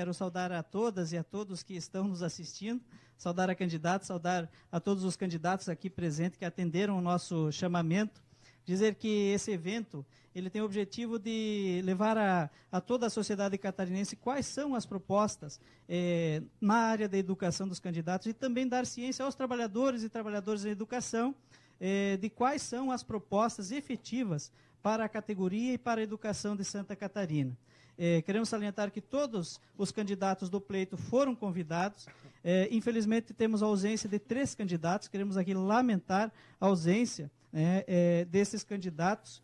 quero saudar a todas e a todos que estão nos assistindo, saudar a candidata, saudar a todos os candidatos aqui presentes que atenderam o nosso chamamento, dizer que esse evento ele tem o objetivo de levar a toda a sociedade catarinense quais são as propostas na área da educação dos candidatos e também dar ciência aos trabalhadores e trabalhadoras da educação de quais são as propostas efetivas para a categoria e para a educação de Santa Catarina. Queremos salientar que todos os candidatos do pleito foram convidados. Infelizmente, temos a ausência de 3 candidatos. Queremos aqui lamentar a ausência desses candidatos,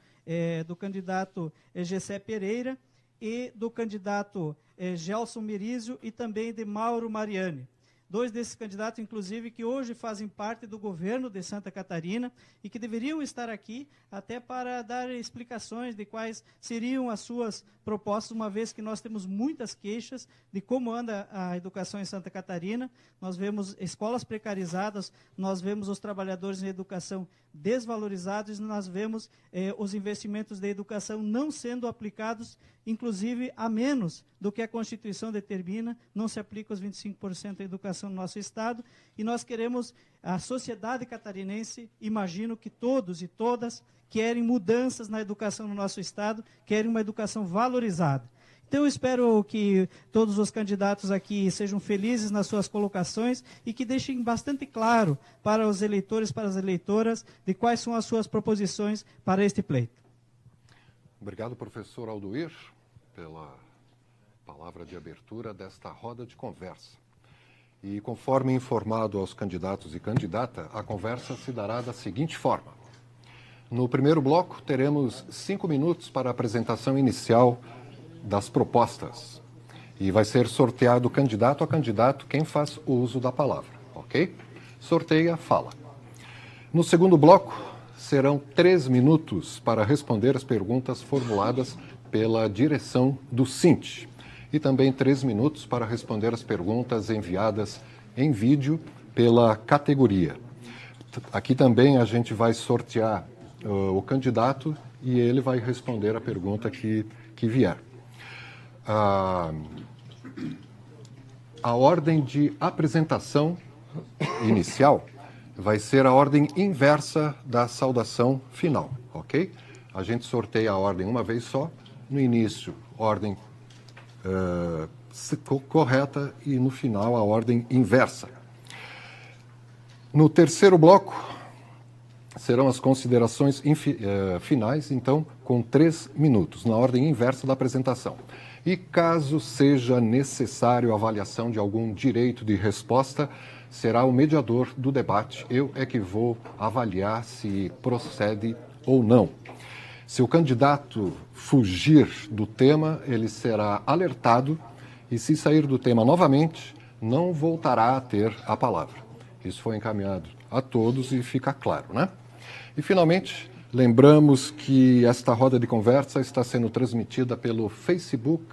do candidato Gessé Pereira e do candidato Gelson Mirizio e também de Mauro Mariani. 2 desses candidatos, inclusive, que hoje fazem parte do governo de Santa Catarina e que deveriam estar aqui até para dar explicações de quais seriam as suas propostas, uma vez que nós temos muitas queixas de como anda a educação em Santa Catarina. Nós vemos escolas precarizadas, nós vemos os trabalhadores em educação desvalorizados, nós vemos os investimentos da educação não sendo aplicados, inclusive a menos do que a Constituição determina, não se aplica os 25% da educação no nosso Estado, e nós queremos, a sociedade catarinense, imagino que todos e todas querem mudanças na educação no nosso Estado, querem uma educação valorizada. Então, eu espero que todos os candidatos aqui sejam felizes nas suas colocações e que deixem bastante claro para os eleitores, para as eleitoras, de quais são as suas proposições para este pleito. Obrigado, professor Aldoir, pela palavra de abertura desta roda de conversa. E conforme informado aos candidatos e candidata, a conversa se dará da seguinte forma. No primeiro bloco, teremos 5 minutos para a apresentação inicial das propostas. E vai ser sorteado candidato a candidato quem faz o uso da palavra, ok? Sorteia, fala. No segundo bloco, serão 3 minutos para responder as perguntas formuladas pela direção do SINT. E também 3 minutos para responder as perguntas enviadas em vídeo pela categoria. Aqui também a gente vai sortear o candidato e ele vai responder a pergunta que vier. A ordem de apresentação inicial vai ser a ordem inversa da saudação final, ok? A gente sorteia a ordem uma vez só, no início, ordem correta e no final, a ordem inversa. No terceiro bloco, serão as considerações finais, então, com 3 minutos, na ordem inversa da apresentação. E caso seja necessário a avaliação de algum direito de resposta, será o mediador do debate. Eu é que vou avaliar se procede ou não. Se o candidato fugir do tema, ele será alertado e, se sair do tema novamente, não voltará a ter a palavra. Isso foi encaminhado a todos e fica claro, né? E, finalmente, lembramos que esta roda de conversa está sendo transmitida pelo Facebook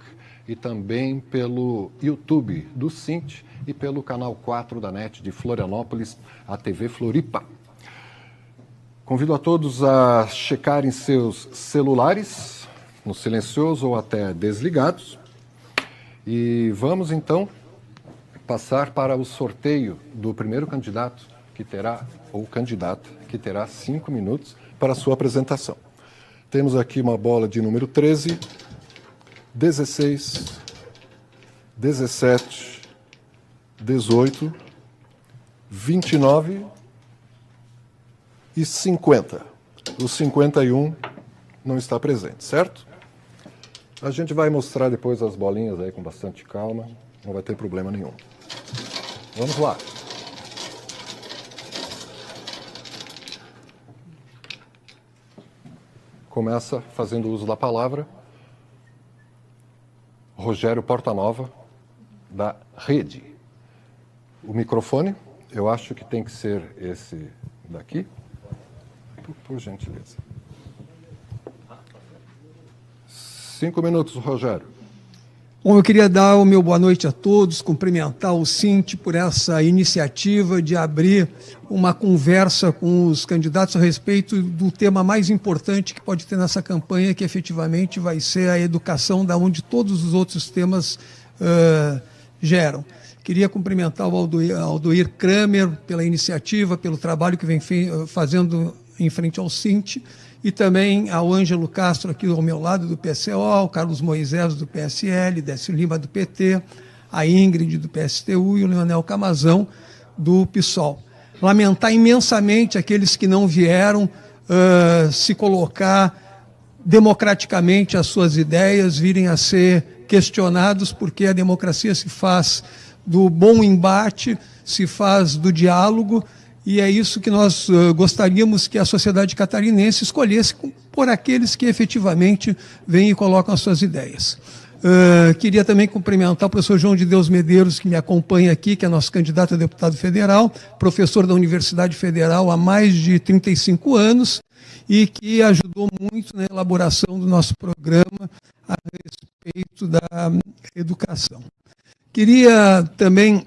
e também pelo YouTube do SINT e pelo canal 4 da NET de Florianópolis, a TV Floripa. Convido a todos a checarem seus celulares, no silencioso ou até desligados. E vamos, então, passar para o sorteio do primeiro candidato que terá, ou candidata, que terá 5 minutos para a sua apresentação. Temos aqui uma bola de número 13, 16, 17, 18, 29 e 50. O 51 não está presente, certo? A gente vai mostrar depois as bolinhas aí com bastante calma, não vai ter problema nenhum. Vamos lá. Começa fazendo uso da palavra Rogério Portanova, da Rede. O microfone, eu acho que tem que ser esse daqui, por gentileza. 5 minutos, Rogério. Bom, eu queria dar o meu boa noite a todos, cumprimentar o SINT por essa iniciativa de abrir uma conversa com os candidatos a respeito do tema mais importante que pode ter nessa campanha, que efetivamente vai ser a educação, da onde todos os outros temas geram. Queria cumprimentar o Aldoir Kramer pela iniciativa, pelo trabalho que vem fazendo em frente ao Sint, e também ao Ângelo Castro, aqui ao meu lado, do PCO, ao Carlos Moisés, do PSL, Décio Lima, do PT, a Ingrid, do PSTU, e o Leonel Camazão, do PSOL. Lamentar imensamente aqueles que não vieram se colocar democraticamente as suas ideias, virem a ser questionados, porque a democracia se faz do bom embate, se faz do diálogo, e é isso que nós gostaríamos que a sociedade catarinense escolhesse por aqueles que efetivamente vêm e colocam as suas ideias. Queria também cumprimentar o professor João de Deus Medeiros, que me acompanha aqui, que é nosso candidato a deputado federal, professor da Universidade Federal há mais de 35 anos e que ajudou muito na elaboração do nosso programa a respeito da educação. Queria também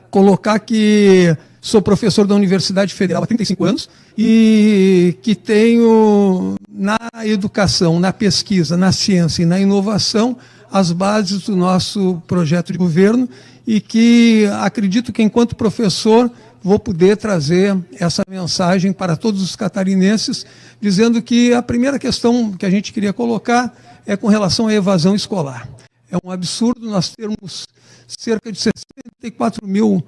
colocar que sou professor da Universidade Federal há 35 anos e que tenho na educação, na pesquisa, na ciência e na inovação as bases do nosso projeto de governo e que acredito que, enquanto professor, vou poder trazer essa mensagem para todos os catarinenses, dizendo que a primeira questão que a gente queria colocar é com relação à evasão escolar. É um absurdo nós termos cerca de 64 mil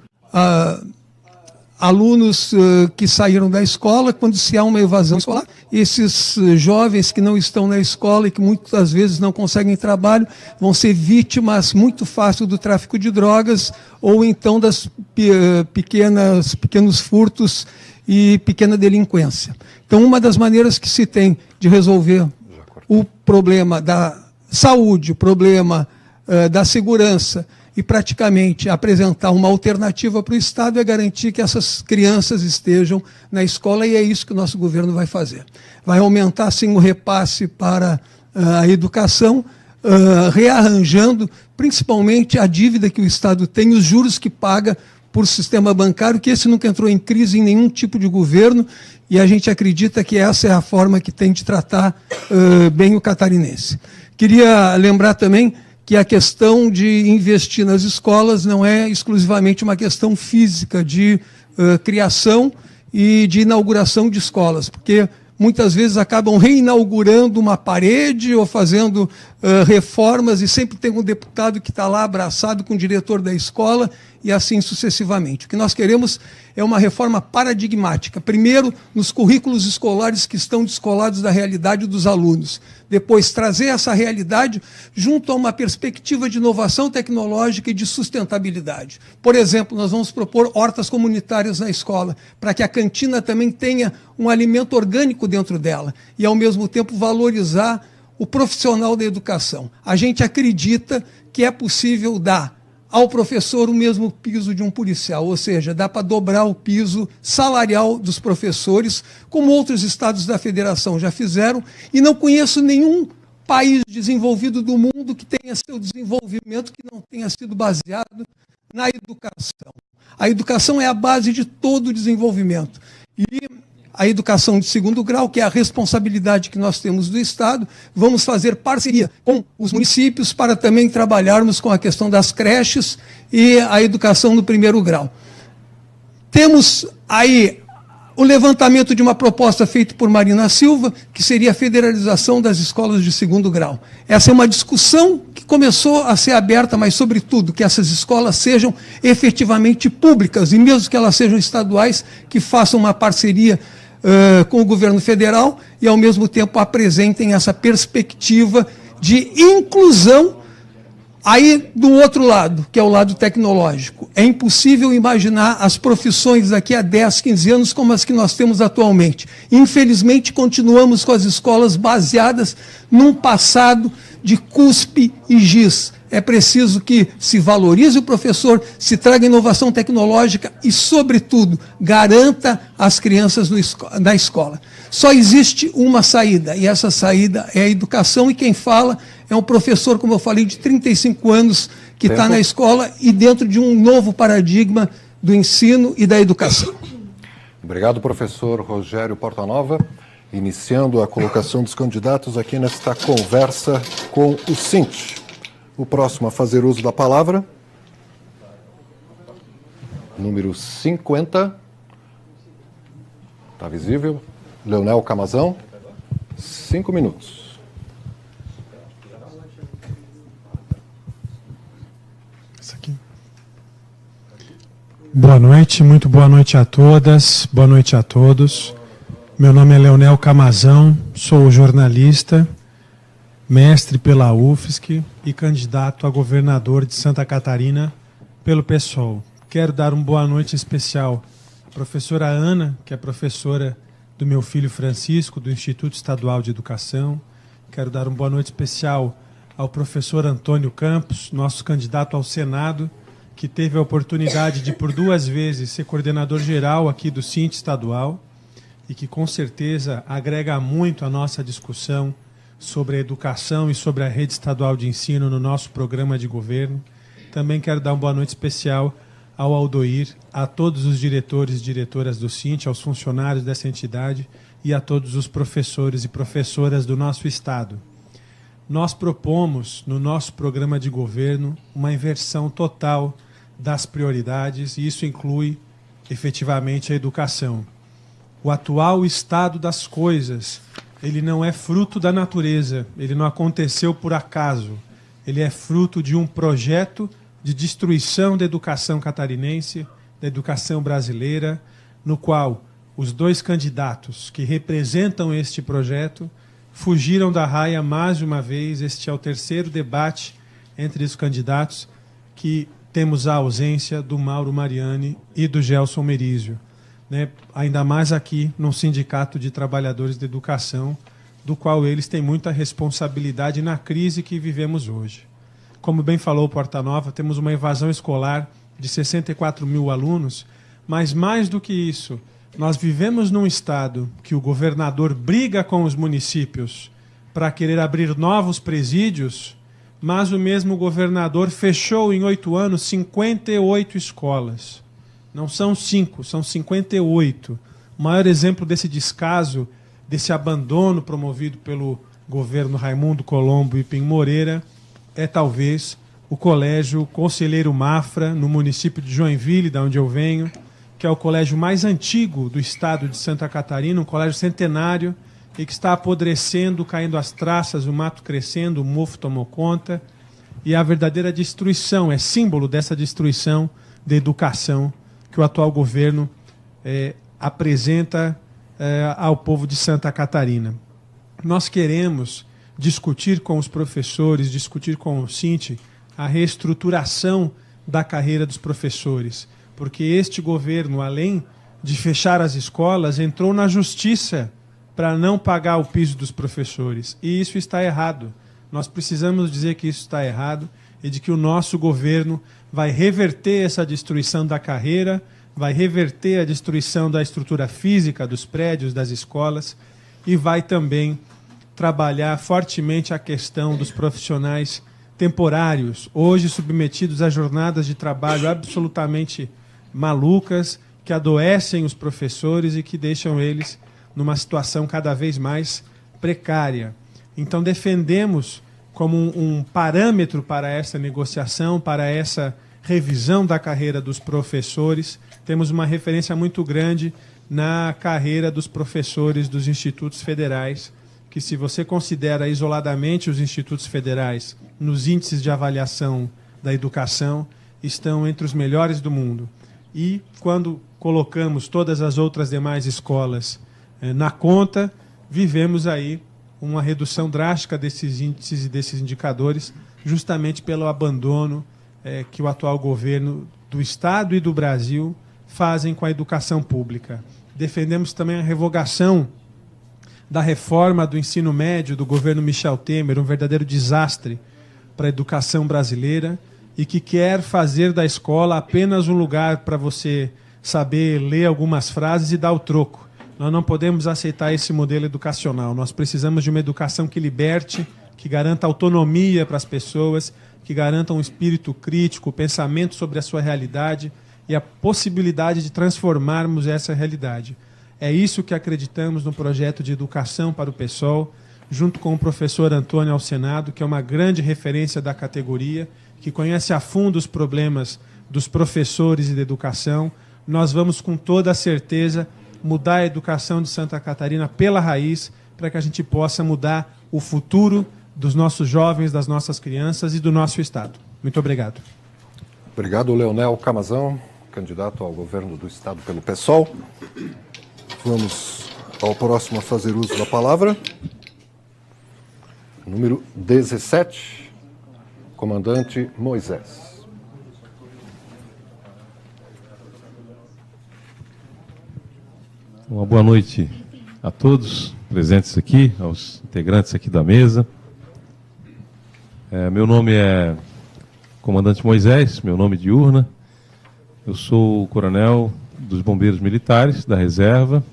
alunos que saíram da escola. Quando se há uma evasão escolar, esses jovens que não estão na escola e que muitas vezes não conseguem trabalho vão ser vítimas muito fácil do tráfico de drogas ou então das pequenos furtos e pequena delinquência. Então, uma das maneiras que se tem de resolver o problema da saúde, o problema da segurança e praticamente apresentar uma alternativa para o Estado é garantir que essas crianças estejam na escola, e é isso que o nosso governo vai fazer. Vai aumentar, sim, o repasse para a educação, rearranjando principalmente a dívida que o Estado tem, os juros que paga por sistema bancário, que esse nunca entrou em crise em nenhum tipo de governo, e a gente acredita que essa é a forma que tem de tratar bem o catarinense. Queria lembrar também que a questão de investir nas escolas não é exclusivamente uma questão física de criação e de inauguração de escolas, porque muitas vezes acabam reinaugurando uma parede ou fazendo reformas e sempre tem um deputado que está lá abraçado com o diretor da escola e assim sucessivamente. O que nós queremos é uma reforma paradigmática. Primeiro, nos currículos escolares que estão descolados da realidade dos alunos. Depois, trazer essa realidade junto a uma perspectiva de inovação tecnológica e de sustentabilidade. Por exemplo, nós vamos propor hortas comunitárias na escola, para que a cantina também tenha um alimento orgânico dentro dela e, ao mesmo tempo, valorizar o profissional da educação. A gente acredita que é possível dar ao professor o mesmo piso de um policial, ou seja, dá para dobrar o piso salarial dos professores, como outros estados da federação já fizeram, e não conheço nenhum país desenvolvido do mundo que tenha seu desenvolvimento que não tenha sido baseado na educação. A educação é a base de todo o desenvolvimento. E a educação de segundo grau, que é a responsabilidade que nós temos do Estado, vamos fazer parceria com os municípios para também trabalharmos com a questão das creches e a educação no primeiro grau. Temos aí o levantamento de uma proposta feita por Marina Silva, que seria a federalização das escolas de segundo grau. Essa é uma discussão que começou a ser aberta, mas, sobretudo, que essas escolas sejam efetivamente públicas, e mesmo que elas sejam estaduais, que façam uma parceria com o governo federal e, ao mesmo tempo, apresentem essa perspectiva de inclusão. Aí, do outro lado, que é o lado tecnológico, é impossível imaginar as profissões daqui a 10, 15 anos como as que nós temos atualmente. Infelizmente, continuamos com as escolas baseadas num passado de cuspe e giz. É preciso que se valorize o professor, se traga inovação tecnológica e, sobretudo, garanta as crianças na escola. Só existe uma saída, e essa saída é a educação, e quem fala é um professor, como eu falei, de 35 anos, que está na escola e dentro de um novo paradigma do ensino e da educação. Obrigado, professor Rogério Portanova. Iniciando a colocação dos candidatos aqui nesta conversa com o Sint. O próximo a fazer uso da palavra, número 50, está visível, Leonel Camazão, 5 minutos. Isso aqui. Boa noite, muito boa noite a todas, boa noite a todos. Meu nome é Leonel Camazão, sou jornalista, mestre pela UFSC e candidato a governador de Santa Catarina pelo PSOL. Quero dar uma boa noite especial à professora Ana, que é professora do meu filho Francisco, do Instituto Estadual de Educação. Quero dar uma boa noite especial ao professor Antônio Campos, nosso candidato ao Senado, que teve a oportunidade de, por 2 vezes, ser coordenador geral aqui do Sint Estadual e que, com certeza, agrega muito à nossa discussão sobre a educação e sobre a rede estadual de ensino no nosso programa de governo. Também quero dar uma boa noite especial ao Aldoir, a todos os diretores e diretoras do Sint, aos funcionários dessa entidade e a todos os professores e professoras do nosso Estado. Nós propomos, no nosso programa de governo, uma inversão total das prioridades e isso inclui, efetivamente, a educação. O atual estado das coisas, ele não é fruto da natureza, ele não aconteceu por acaso. Ele é fruto de um projeto de destruição da educação catarinense, da educação brasileira, no qual os 2 candidatos que representam este projeto fugiram da raia mais uma vez. Este é o 3º debate entre os candidatos que temos a ausência do Mauro Mariani e do Gelson Merizio. Ainda mais aqui no Sindicato de Trabalhadores da Educação, do qual eles têm muita responsabilidade na crise que vivemos hoje. Como bem falou o Porta Nova, temos uma evasão escolar de 64 mil alunos, mas mais do que isso, nós vivemos num estado que o governador briga com os municípios para querer abrir novos presídios, mas o mesmo governador fechou em 8 anos 58 escolas. Não são 5, são 58. O maior exemplo desse descaso, desse abandono promovido pelo governo Raimundo Colombo e Pim Moreira, é talvez o Colégio Conselheiro Mafra, no município de Joinville, da onde eu venho, que é o colégio mais antigo do estado de Santa Catarina, um colégio centenário, e que está apodrecendo, caindo as traças, o mato crescendo, o mofo tomou conta, e a verdadeira destruição, é símbolo dessa destruição da educação que o atual governo apresenta ao povo de Santa Catarina. Nós queremos discutir com os professores, discutir com o Sint a reestruturação da carreira dos professores, porque este governo, além de fechar as escolas, entrou na justiça para não pagar o piso dos professores. E isso está errado. Nós precisamos dizer que isso está errado e de que o nosso governo vai reverter essa destruição da carreira, vai reverter a destruição da estrutura física dos prédios, das escolas, e vai também trabalhar fortemente a questão dos profissionais temporários, hoje submetidos a jornadas de trabalho absolutamente malucas, que adoecem os professores e que deixam eles numa situação cada vez mais precária. Então, defendemos como um parâmetro para essa negociação, para essa revisão da carreira dos professores, temos uma referência muito grande na carreira dos professores dos institutos federais, que, se você considera isoladamente os institutos federais nos índices de avaliação da educação, estão entre os melhores do mundo. E, quando colocamos todas as outras demais escolas na conta, vivemos aí uma redução drástica desses índices e desses indicadores, justamente pelo abandono que o atual governo do Estado e do Brasil fazem com a educação pública. Defendemos também a revogação da reforma do ensino médio do governo Michel Temer, um verdadeiro desastre para a educação brasileira, e que quer fazer da escola apenas um lugar para você saber ler algumas frases e dar o troco. Nós não podemos aceitar esse modelo educacional. Nós precisamos de uma educação que liberte, que garanta autonomia para as pessoas, que garanta um espírito crítico, pensamento sobre a sua realidade e a possibilidade de transformarmos essa realidade. É isso que acreditamos no projeto de educação para o PSOL, junto com o professor Antônio Alcenado, que é uma grande referência da categoria, que conhece a fundo os problemas dos professores e da educação. Nós vamos, com toda a certeza, mudar a educação de Santa Catarina pela raiz, para que a gente possa mudar o futuro dos nossos jovens, das nossas crianças e do nosso Estado. Muito obrigado. Obrigado, Leonel Camazão, candidato ao governo do Estado pelo PSOL. Vamos ao próximo a fazer uso da palavra. Número 17, comandante Moisés. Uma boa noite a todos presentes aqui, aos integrantes aqui da mesa. Meu nome é Comandante Moisés, meu nome de urna. Eu sou o coronel dos Bombeiros Militares da Reserva.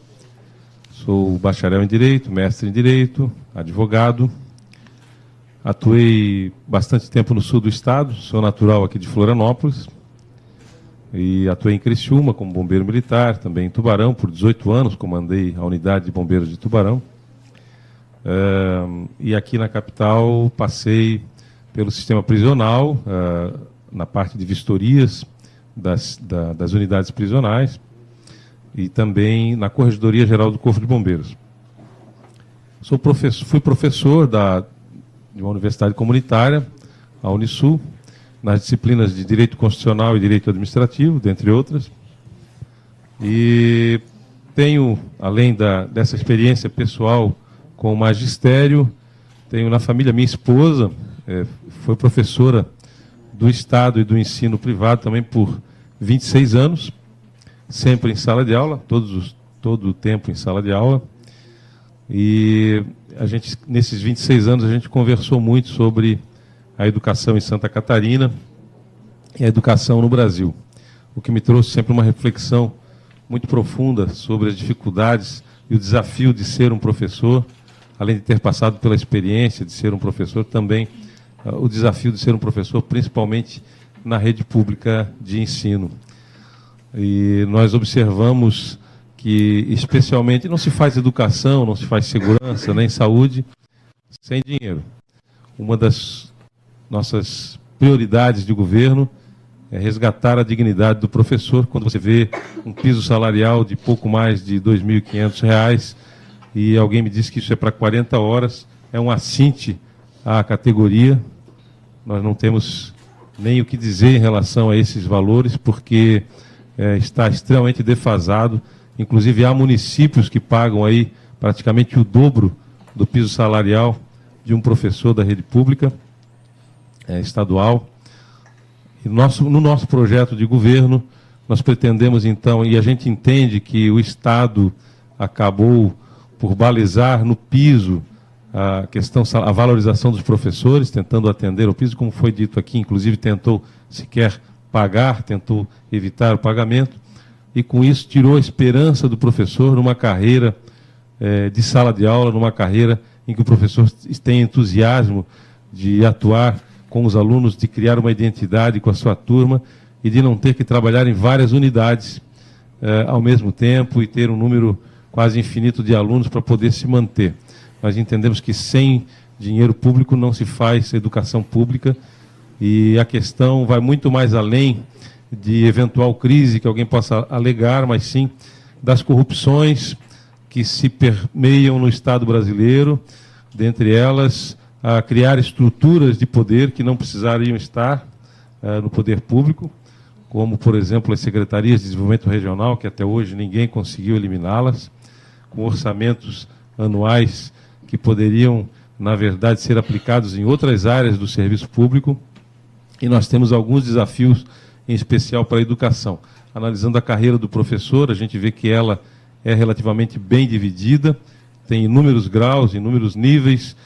Sou bacharel em Direito, mestre em Direito, advogado. Atuei bastante tempo no sul do estado, sou natural aqui de Florianópolis. E atuei em Criciúma como bombeiro militar, também em Tubarão, por 18 anos, comandei a unidade de bombeiros de Tubarão. E aqui na capital passei pelo sistema prisional, na parte de vistorias das unidades prisionais e também na Corregedoria Geral do Corpo de Bombeiros. Fui professor de uma universidade comunitária, a Unisul, nas disciplinas de Direito Constitucional e Direito Administrativo, dentre outras. E tenho, além dessa experiência pessoal com o magistério, tenho na família minha esposa, foi professora do Estado e do ensino privado também por 26 anos, sempre em sala de aula, todo o tempo em sala de aula. E nesses 26 anos, a gente conversou muito sobre a educação em Santa Catarina e a educação no Brasil, o que me trouxe sempre uma reflexão muito profunda sobre as dificuldades e o desafio de ser um professor, além de ter passado pela experiência de ser um professor, também o desafio de ser um professor, principalmente na rede pública de ensino. E nós observamos que, especialmente, não se faz educação, não se faz segurança, nem saúde, sem dinheiro. Uma das nossas prioridades de governo é resgatar a dignidade do professor. Quando você vê um piso salarial de pouco mais de R$ 2.500 e alguém me diz que isso é para 40 horas, é um assinte à categoria. Nós não temos nem o que dizer em relação a esses valores, porque está extremamente defasado. Inclusive, há municípios que pagam aí praticamente o dobro do piso salarial de um professor da rede pública estadual. E no nosso projeto de governo, nós pretendemos, então, e a gente entende que o Estado acabou por balizar no piso a valorização dos professores, tentando atender o piso, como foi dito aqui, inclusive tentou sequer pagar, tentou evitar o pagamento, e com isso tirou a esperança do professor numa carreira de sala de aula, numa carreira em que o professor tem entusiasmo de atuar com os alunos, de criar uma identidade com a sua turma e de não ter que trabalhar em várias unidades ao mesmo tempo e ter um número quase infinito de alunos para poder se manter. Nós entendemos que sem dinheiro público não se faz educação pública e a questão vai muito mais além de eventual crise que alguém possa alegar, mas sim das corrupções que se permeiam no Estado brasileiro, dentre elas a criar estruturas de poder que não precisariam estar no poder público, como, por exemplo, as secretarias de desenvolvimento regional, que até hoje ninguém conseguiu eliminá-las, com orçamentos anuais que poderiam, na verdade, ser aplicados em outras áreas do serviço público. E nós temos alguns desafios, em especial para a educação. Analisando a carreira do professor, a gente vê que ela é relativamente bem dividida, tem inúmeros graus, inúmeros níveis,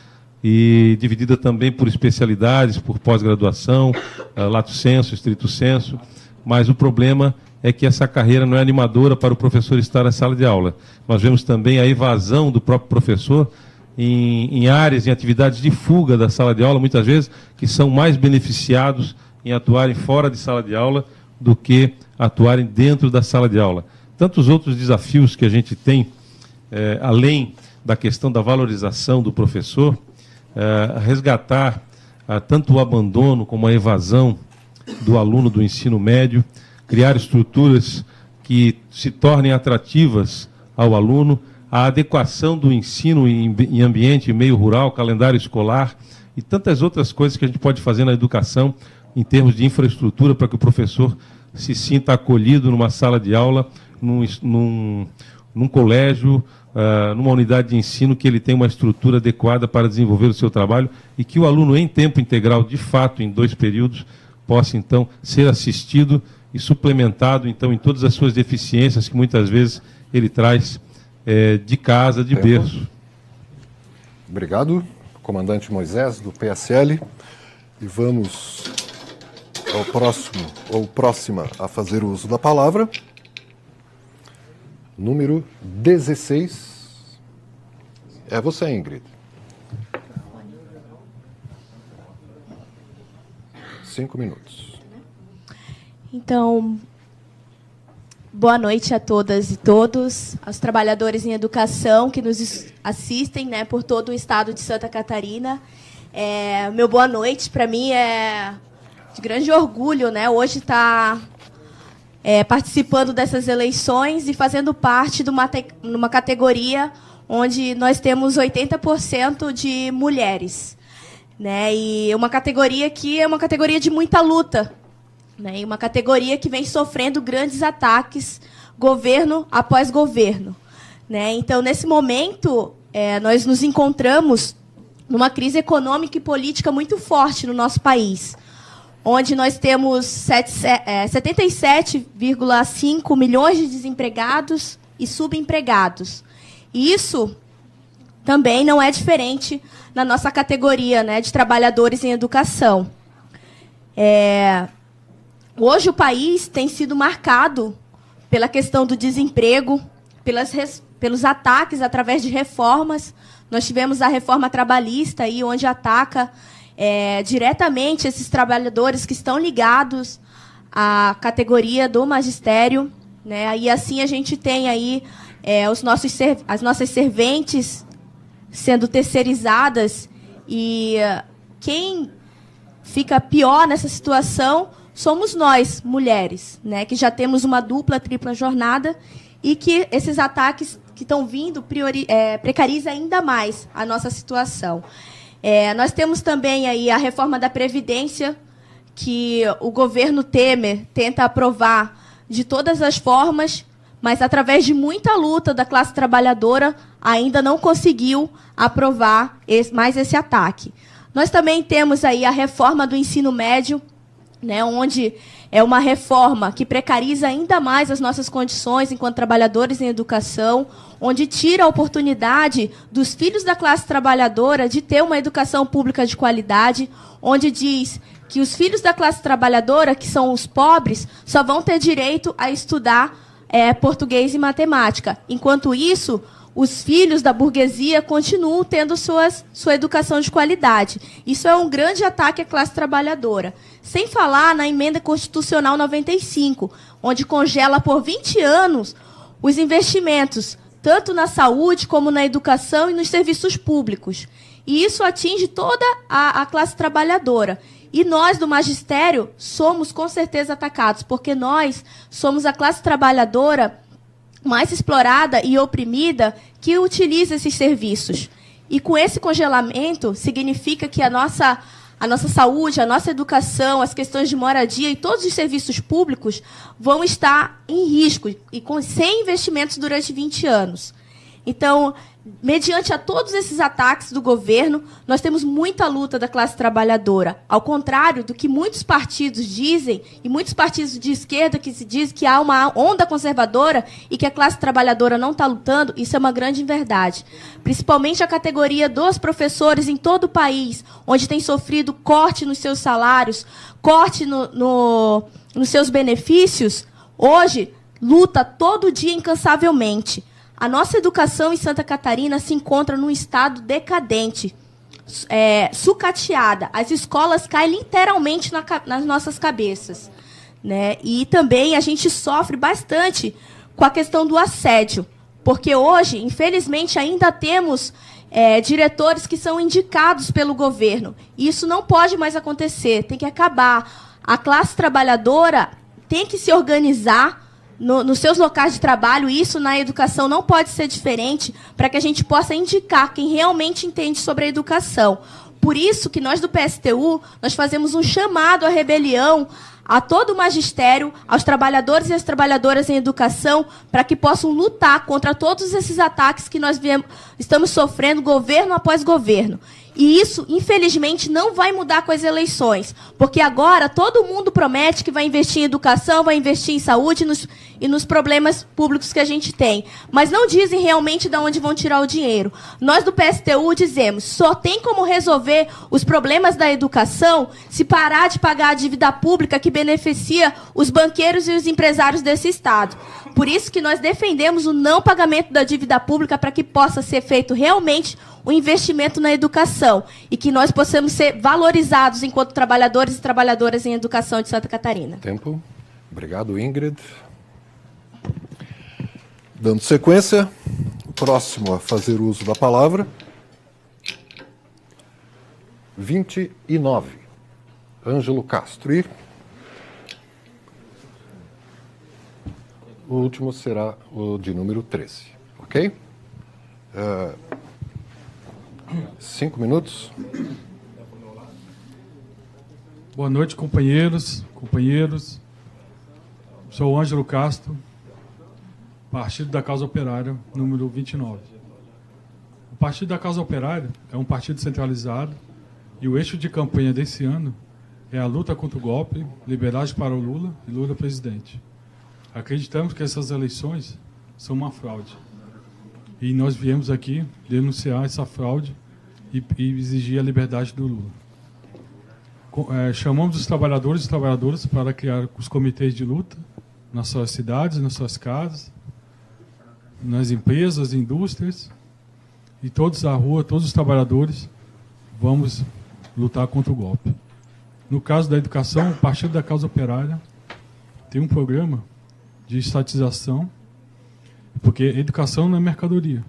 e dividida também por especialidades, por pós-graduação, lato sensu, estrito sensu, mas o problema é que essa carreira não é animadora para o professor estar na sala de aula. Nós vemos também a evasão do próprio professor em áreas, em atividades de fuga da sala de aula, muitas vezes, que são mais beneficiados em atuarem fora de sala de aula do que atuarem dentro da sala de aula. Tantos outros desafios que a gente tem, além da questão da valorização do professor, resgatar tanto o abandono como a evasão do aluno do ensino médio, criar estruturas que se tornem atrativas ao aluno, a adequação do ensino em ambiente, em meio rural, calendário escolar e tantas outras coisas que a gente pode fazer na educação em termos de infraestrutura para que o professor se sinta acolhido numa sala de aula, num colégio, numa unidade de ensino, que ele tenha uma estrutura adequada para desenvolver o seu trabalho e que o aluno em tempo integral, de fato, em 2 períodos, possa, então, ser assistido e suplementado, então, em todas as suas deficiências que muitas vezes ele traz de casa, de berço. Obrigado, comandante Moisés, do PSL. E vamos ao próximo, ou próxima, a fazer o uso da palavra. Número 16. É você, Ingrid. 5 minutos. Então, boa noite a todas e todos, aos trabalhadores em educação que nos assistem, né, por todo o estado de Santa Catarina. Meu boa noite, para mim, é de grande orgulho, né, hoje estar participando dessas eleições e fazendo parte de uma categoria onde nós temos 80% de mulheres, né, e uma categoria que é uma categoria de muita luta, né, e uma categoria que vem sofrendo grandes ataques, governo após governo, né? Então, nesse momento, nós nos encontramos numa crise econômica e política muito forte no nosso país, onde nós temos 77,5 milhões de desempregados e subempregados. E isso também não é diferente na nossa categoria, né, de trabalhadores em educação. Hoje o país tem sido marcado pela questão do desemprego, pelos ataques através de reformas. Nós tivemos a reforma trabalhista, aí, onde ataca diretamente esses trabalhadores que estão ligados à categoria do magistério, né? E assim a gente tem aí as nossas serventes sendo terceirizadas, e quem fica pior nessa situação somos nós, mulheres, né, que já temos uma dupla, tripla jornada, e que esses ataques que estão vindo precariza ainda mais a nossa situação. Nós temos também aí a reforma da Previdência, que o governo Temer tenta aprovar de todas as formas, mas, através de muita luta da classe trabalhadora, ainda não conseguiu aprovar mais esse ataque. Nós também temos aí a reforma do ensino médio, né, onde é uma reforma que precariza ainda mais as nossas condições enquanto trabalhadores em educação, onde tira a oportunidade dos filhos da classe trabalhadora de ter uma educação pública de qualidade, onde diz que os filhos da classe trabalhadora, que são os pobres, só vão ter direito a estudar português e matemática. Enquanto isso, os filhos da burguesia continuam tendo sua educação de qualidade. Isso é um grande ataque à classe trabalhadora. Sem falar na Emenda Constitucional 95, onde congela por 20 anos os investimentos, tanto na saúde como na educação e nos serviços públicos. E isso atinge toda a classe trabalhadora. E nós, do magistério, somos com certeza atacados, porque nós somos a classe trabalhadora mais explorada e oprimida que utiliza esses serviços. E com esse congelamento, significa que a nossa saúde, a nossa educação, as questões de moradia e todos os serviços públicos vão estar em risco e sem investimentos durante 20 anos. Então, mediante a todos esses ataques do governo, nós temos muita luta da classe trabalhadora. Ao contrário do que muitos partidos dizem, e muitos partidos de esquerda que se diz que há uma onda conservadora e que a classe trabalhadora não está lutando, isso é uma grande inverdade. Principalmente a categoria dos professores em todo o país, onde tem sofrido corte nos seus salários, corte nos seus benefícios, hoje luta todo dia incansavelmente. A nossa educação em Santa Catarina se encontra num estado decadente, sucateada. As escolas caem literalmente nas nossas cabeças, né? E também a gente sofre bastante com a questão do assédio. Porque hoje, infelizmente, ainda temos diretores que são indicados pelo governo. E isso não pode mais acontecer, tem que acabar. A classe trabalhadora tem que se organizar nos seus locais de trabalho, e isso na educação não pode ser diferente, para que a gente possa indicar quem realmente entende sobre a educação. Por isso que nós do PSTU, nós fazemos um chamado à rebelião a todo o magistério, aos trabalhadores e às trabalhadoras em educação, para que possam lutar contra todos esses ataques que nós estamos sofrendo, governo após governo. E isso, infelizmente, não vai mudar com as eleições, porque agora todo mundo promete que vai investir em educação, vai investir em saúde e nos problemas públicos que a gente tem. Mas não dizem realmente de onde vão tirar o dinheiro. Nós do PSTU dizemos, só tem como resolver os problemas da educação se parar de pagar a dívida pública que beneficia os banqueiros e os empresários desse Estado. Por isso que nós defendemos o não pagamento da dívida pública, para que possa ser feito realmente o investimento na educação e que nós possamos ser valorizados enquanto trabalhadores e trabalhadoras em educação de Santa Catarina. Tempo. Obrigado, Ingrid. Dando sequência, o próximo a fazer uso da palavra, 29, Ângelo Castro. E o último será o de número 13, ok? 5 minutos. Boa noite, companheiros. Sou Ângelo Castro, Partido da Causa Operária, número 29. O Partido da Causa Operária é um partido centralizado e o eixo de campanha desse ano é a luta contra o golpe, liberdade para o Lula e Lula presidente. Acreditamos que essas eleições são uma fraude. E nós viemos aqui denunciar essa fraude e exigir a liberdade do Lula. Chamamos os trabalhadores e trabalhadoras para criar os comitês de luta nas suas cidades, nas suas casas, nas empresas, indústrias, e todos à rua, todos os trabalhadores, vamos lutar contra o golpe. No caso da educação, o Partido da Causa Operária tem um programa de estatização, porque educação não é mercadoria.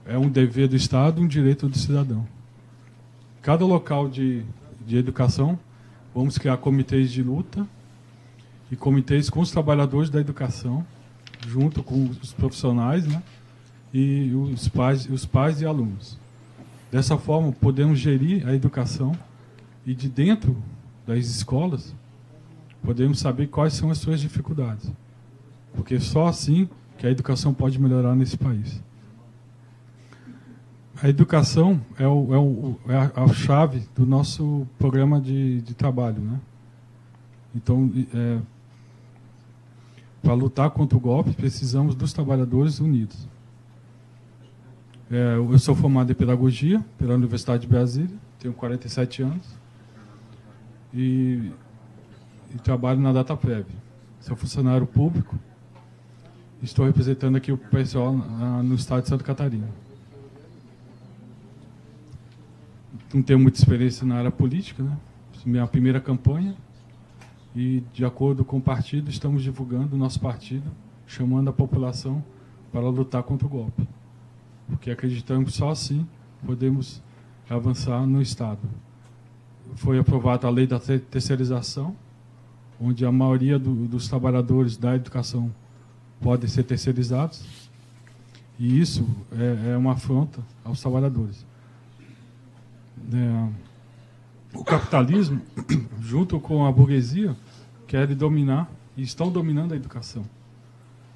É um dever do Estado, um direito do cidadão. Cada local de educação, vamos criar comitês de luta e comitês com os trabalhadores da educação, junto com os profissionais, né, e os pais e alunos. Dessa forma, podemos gerir a educação e, de dentro das escolas, podemos saber quais são as suas dificuldades. Porque só assim que a educação pode melhorar nesse país. A educação é a chave do nosso programa de trabalho, né? Então, para lutar contra o golpe, precisamos dos trabalhadores unidos. Eu sou formado em pedagogia pela Universidade de Brasília, tenho 47 anos e trabalho na Dataprev. Sou funcionário público. Estou representando aqui o pessoal no estado de Santa Catarina. Não tenho muita experiência na área política, né? Minha primeira campanha, e, de acordo com o partido, estamos divulgando o nosso partido, chamando a população para lutar contra o golpe. Porque acreditamos que só assim podemos avançar no Estado. Foi aprovada a lei da terceirização, onde a maioria dos trabalhadores da educação podem ser terceirizados, e isso é uma afronta aos trabalhadores. O capitalismo, junto com a burguesia, quer dominar e estão dominando a educação.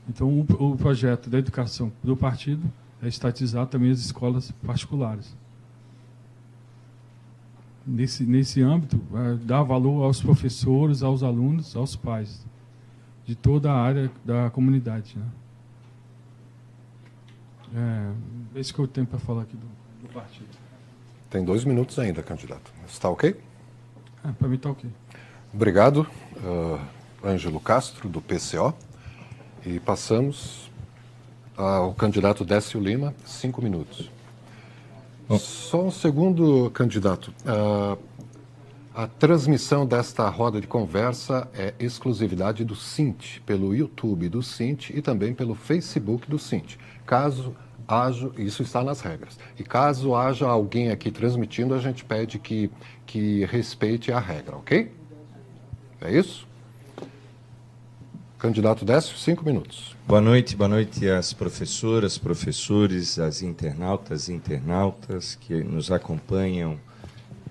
Então, o projeto da educação do partido é estatizar também as escolas particulares. Nesse âmbito, dar valor aos professores, aos alunos, aos pais, de toda a área da comunidade, né? Esse que eu tenho para falar aqui do partido. Tem 2 minutos ainda, candidato. Está ok? Para mim está ok. Obrigado, Ângelo Castro, do PCO. E passamos ao candidato Décio Lima, 5 minutos. Só um segundo, candidato. A transmissão desta roda de conversa é exclusividade do Sint, pelo YouTube do Sint e também pelo Facebook do Sint. Caso haja, isso está nas regras, e caso haja alguém aqui transmitindo, a gente pede que respeite a regra, ok? É isso? Candidato Décio, 5 minutos. Boa noite às professoras, professores, às internautas e internautas que nos acompanham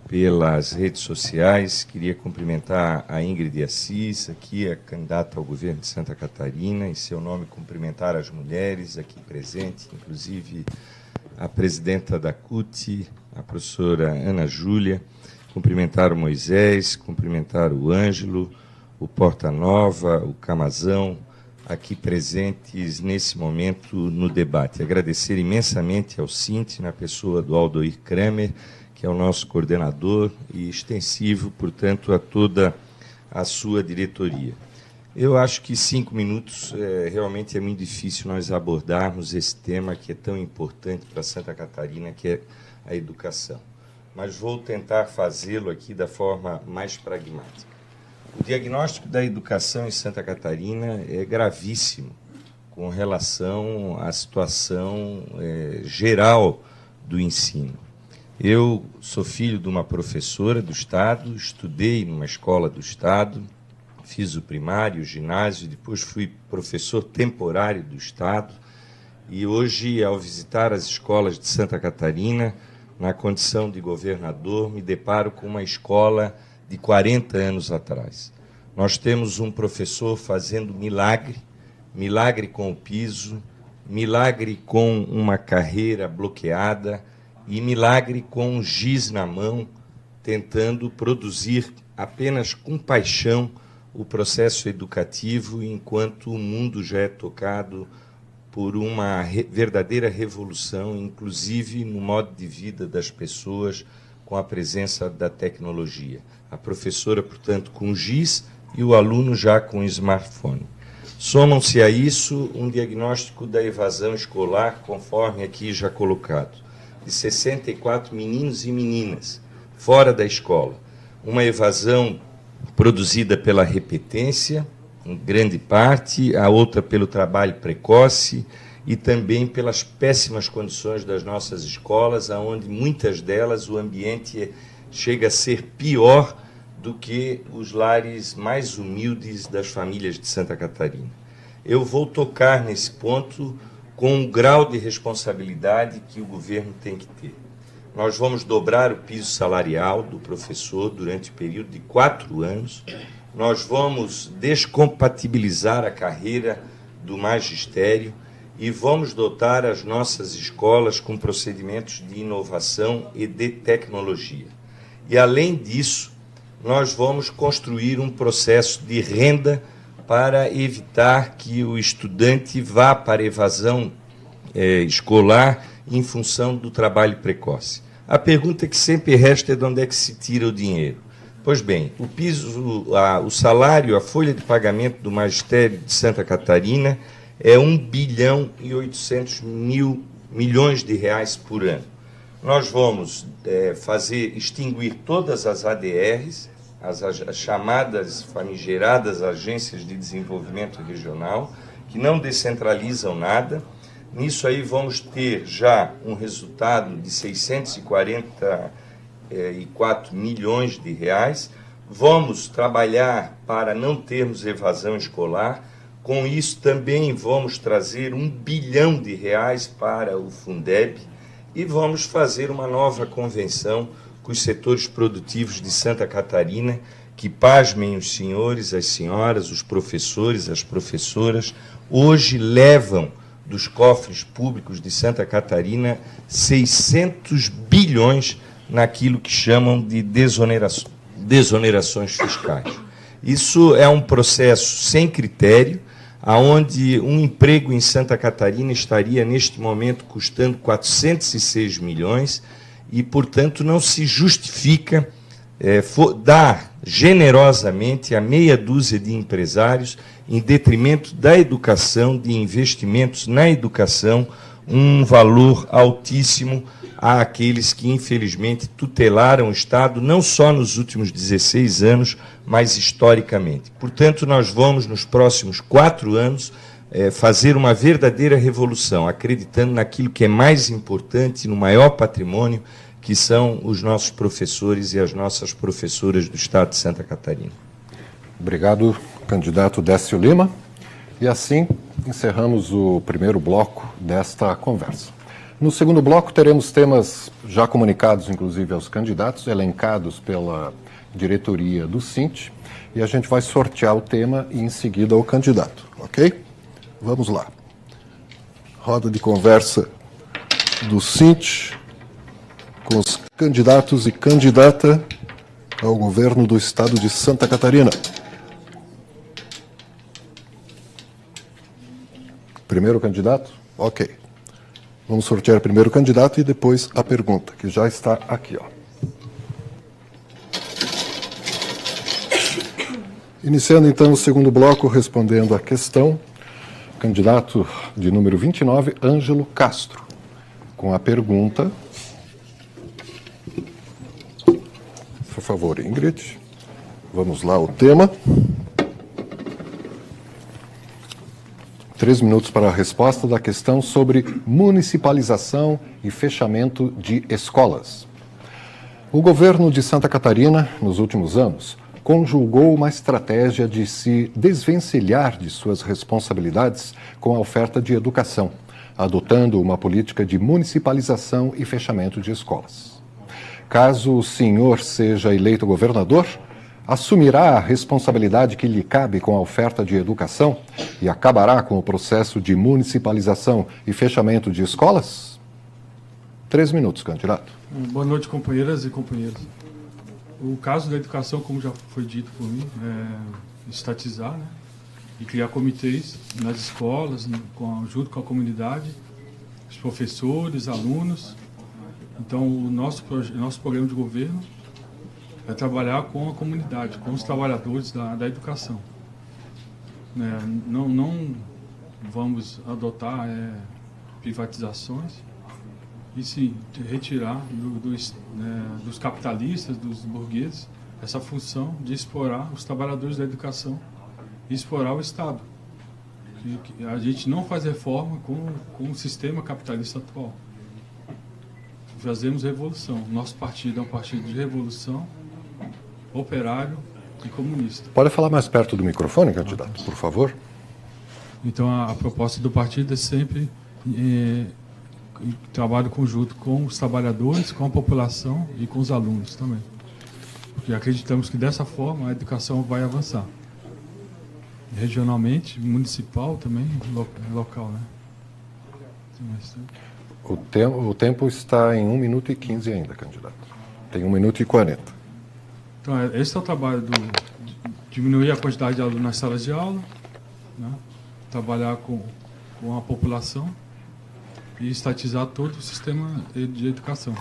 pelas redes sociais. Queria cumprimentar a Ingrid Assis, aqui a candidata ao governo de Santa Catarina, em seu nome cumprimentar as mulheres aqui presentes, inclusive a presidenta da CUT, a professora Ana Júlia, cumprimentar o Moisés, cumprimentar o Ângelo, o Porta Nova, o Camazão, aqui presentes nesse momento no debate. Agradecer imensamente ao Sint, na pessoa do Aldoir Kramer, que é o nosso coordenador, e extensivo, portanto, a toda a sua diretoria. Eu acho que 5 minutos realmente é muito difícil nós abordarmos esse tema que é tão importante para Santa Catarina, que é a educação. Mas vou tentar fazê-lo aqui da forma mais pragmática. O diagnóstico da educação em Santa Catarina é gravíssimo com relação à situação geral do ensino. Eu sou filho de uma professora do Estado, estudei numa escola do Estado, fiz o primário, o ginásio, depois fui professor temporário do Estado e hoje, ao visitar as escolas de Santa Catarina, na condição de governador, me deparo com uma escola de 40 anos atrás. Nós temos um professor fazendo milagre com o piso, milagre com uma carreira bloqueada, e milagre com um giz na mão, tentando produzir apenas com paixão o processo educativo, enquanto o mundo já é tocado por uma verdadeira revolução, inclusive no modo de vida das pessoas, com a presença da tecnologia. A professora, portanto, com giz e o aluno já com smartphone. Somam-se a isso um diagnóstico da evasão escolar, conforme aqui já colocado, de 64 meninos e meninas fora da escola. Uma evasão produzida pela repetência, em grande parte, a outra pelo trabalho precoce e também pelas péssimas condições das nossas escolas, onde muitas delas o ambiente chega a ser pior do que os lares mais humildes das famílias de Santa Catarina. Eu vou tocar nesse ponto com o grau de responsabilidade que o governo tem que ter. Nós vamos dobrar o piso salarial do professor durante o período de 4 anos, nós vamos descompatibilizar a carreira do magistério e vamos dotar as nossas escolas com procedimentos de inovação e de tecnologia. E, além disso, nós vamos construir um processo de renda para evitar que o estudante vá para a evasão escolar em função do trabalho precoce. A pergunta que sempre resta é de onde é que se tira o dinheiro. Pois bem, o salário, a folha de pagamento do magistério de Santa Catarina é 1 bilhão e 800 milhões de reais por ano. Nós vamos extinguir todas as ADRs, as chamadas famigeradas agências de desenvolvimento regional, que não descentralizam nada. Nisso aí vamos ter já um resultado de 644 milhões de reais. Vamos trabalhar para não termos evasão escolar. Com isso também vamos trazer 1 bilhão de reais para o Fundeb e vamos fazer uma nova convenção com os setores produtivos de Santa Catarina, que, pasmem os senhores, as senhoras, os professores, as professoras, hoje levam dos cofres públicos de Santa Catarina 600 bilhões naquilo que chamam de desonerações fiscais. Isso é um processo sem critério, onde um emprego em Santa Catarina estaria, neste momento, custando 406 milhões e, portanto, não se justifica dar generosamente a meia dúzia de empresários em detrimento da educação, de investimentos na educação, um valor altíssimo, àqueles que, infelizmente, tutelaram o Estado, não só nos últimos 16 anos, mas historicamente. Portanto, nós vamos, nos próximos 4 anos, fazer uma verdadeira revolução, acreditando naquilo que é mais importante, no maior patrimônio, que são os nossos professores e as nossas professoras do Estado de Santa Catarina. Obrigado, candidato Décio Lima. E assim encerramos o primeiro bloco desta conversa. No segundo bloco teremos temas já comunicados, inclusive, aos candidatos, elencados pela diretoria do Sint, e a gente vai sortear o tema e em seguida o candidato, ok? Vamos lá. Roda de conversa do Sint com os candidatos e candidata ao governo do Estado de Santa Catarina. Primeiro candidato? Ok. Vamos sortear o primeiro candidato e depois a pergunta, que já está aqui, ó. Iniciando então o segundo bloco, respondendo à questão, candidato de número 29, Ângelo Castro, com a pergunta. Por favor, Ingrid. Vamos lá, o tema. 3 minutos para a resposta da questão sobre municipalização e fechamento de escolas. O governo de Santa Catarina, nos últimos anos, conjugou uma estratégia de se desvencilhar de suas responsabilidades com a oferta de educação, adotando uma política de municipalização e fechamento de escolas. Caso o senhor seja eleito governador, assumirá a responsabilidade que lhe cabe com a oferta de educação e acabará com o processo de municipalização e fechamento de escolas? 3 minutos, candidato. Boa noite, companheiras e companheiros. O caso da educação, como já foi dito por mim, é estatizar, né, e criar comitês nas escolas, junto com a comunidade, os professores, alunos. Então, o nosso programa de governo é trabalhar com a comunidade, com os trabalhadores da educação. Não vamos adotar privatizações e sim retirar dos capitalistas, dos burgueses, essa função de explorar os trabalhadores da educação e explorar o Estado. Que a gente não faz reforma com o sistema capitalista atual. Fazemos revolução. Nosso partido é um partido de revolução, operário e comunista. Pode falar mais perto do microfone, candidato, por favor? Então, a proposta do partido é sempre trabalho conjunto com os trabalhadores, com a população e com os alunos também. Porque acreditamos que dessa forma a educação vai avançar. Regionalmente, municipal também, local, né? O tempo está em 1 minuto e 15 ainda, candidato. Tem 1 minuto e 40. Então, esse é o trabalho de diminuir a quantidade de alunos nas salas de aula, né? Trabalhar com a população e estatizar todo o sistema de educação.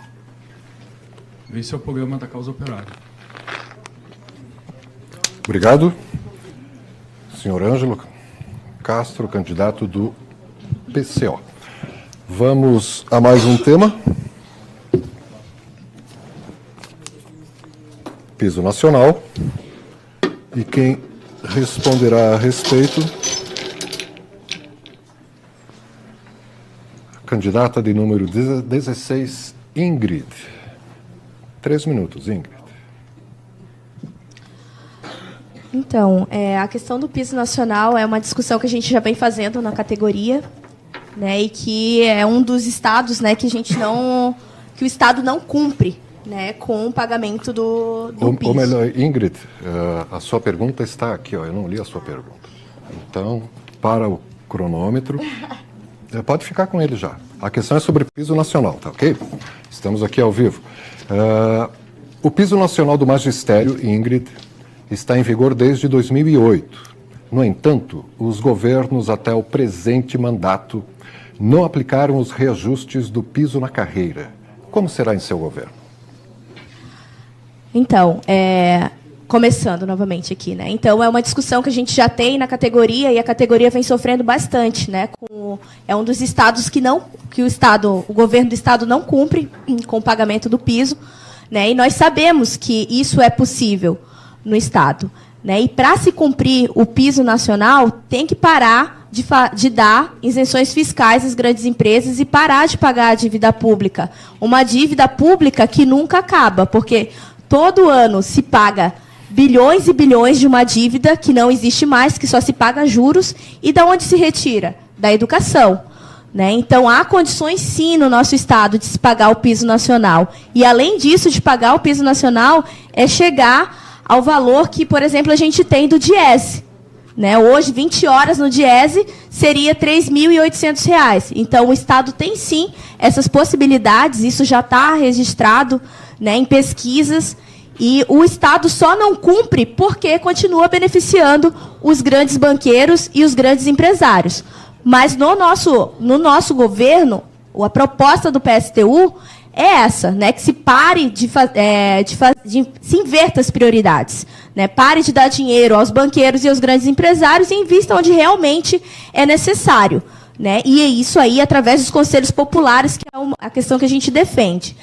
Esse é o programa da Causa Operária. Obrigado. Senhor Ângelo Castro, candidato do PCO. Vamos a mais um tema. Piso nacional. E quem responderá a respeito, candidata de número 16, Ingrid. 3 minutos, Ingrid. Então, a questão do piso nacional é uma discussão que a gente já vem fazendo na categoria, né, e que é um dos estados, né, que o Estado não cumpre, né, com o pagamento do piso. Ou melhor, Ingrid, a sua pergunta está aqui, ó, eu não li a sua pergunta. Então, para o cronômetro, pode ficar com ele já. A questão é sobre piso nacional, tá ok? Estamos aqui ao vivo. O piso nacional do magistério, Ingrid, está em vigor desde 2008. No entanto, os governos até o presente mandato não aplicaram os reajustes do piso na carreira. Como será em seu governo? Então, começando novamente aqui, né? Então, é uma discussão que a gente já tem na categoria, e a categoria vem sofrendo bastante, né? É um dos estados que o governo do estado não cumpre com o pagamento do piso, né? E nós sabemos que isso é possível no estado, né? E para se cumprir o piso nacional, tem que parar de dar isenções fiscais às grandes empresas e parar de pagar a dívida pública. Uma dívida pública que nunca acaba, porque todo ano se paga bilhões e bilhões de uma dívida que não existe mais, que só se paga juros. E da onde se retira? Da educação, né? Então, há condições, sim, no nosso estado de se pagar o piso nacional. E, além disso, de pagar o piso nacional, é chegar ao valor que, por exemplo, a gente tem do Diese, né? Hoje, 20 horas no Diese seria R$ 3.800. Então, o estado tem, sim, essas possibilidades. Isso já está registrado, né, em pesquisas. E o estado só não cumpre porque continua beneficiando os grandes banqueiros e os grandes empresários. Mas no nosso governo, a proposta do PSTU é essa, né, que se pare se inverta as prioridades, né, pare de dar dinheiro aos banqueiros e aos grandes empresários e invista onde realmente é necessário, né, e é isso aí através dos conselhos populares, que é a questão que a gente defende.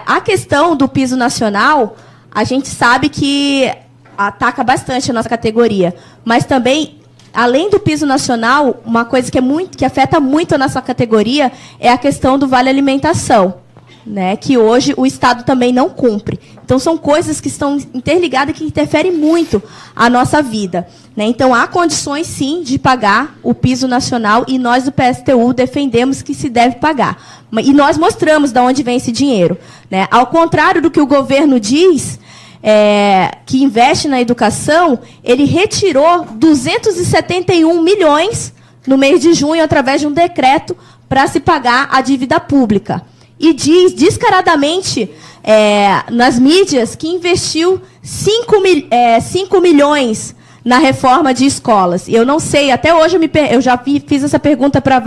A questão do piso nacional, a gente sabe que ataca bastante a nossa categoria, mas também, além do piso nacional, uma coisa que afeta muito a nossa categoria é a questão do vale alimentação, né, que hoje o estado também não cumpre. Então, são coisas que estão interligadas, que interferem muito a nossa vida, né? Então, há condições, sim, de pagar o piso nacional, e nós do PSTU defendemos que se deve pagar. E nós mostramos de onde vem esse dinheiro, né? Ao contrário do que o governo diz, que investe na educação, ele retirou 271 milhões no mês de junho, através de um decreto, para se pagar a dívida pública. E diz descaradamente nas mídias que investiu 5 milhões na reforma de escolas. Eu não sei, até hoje eu já fiz essa pergunta para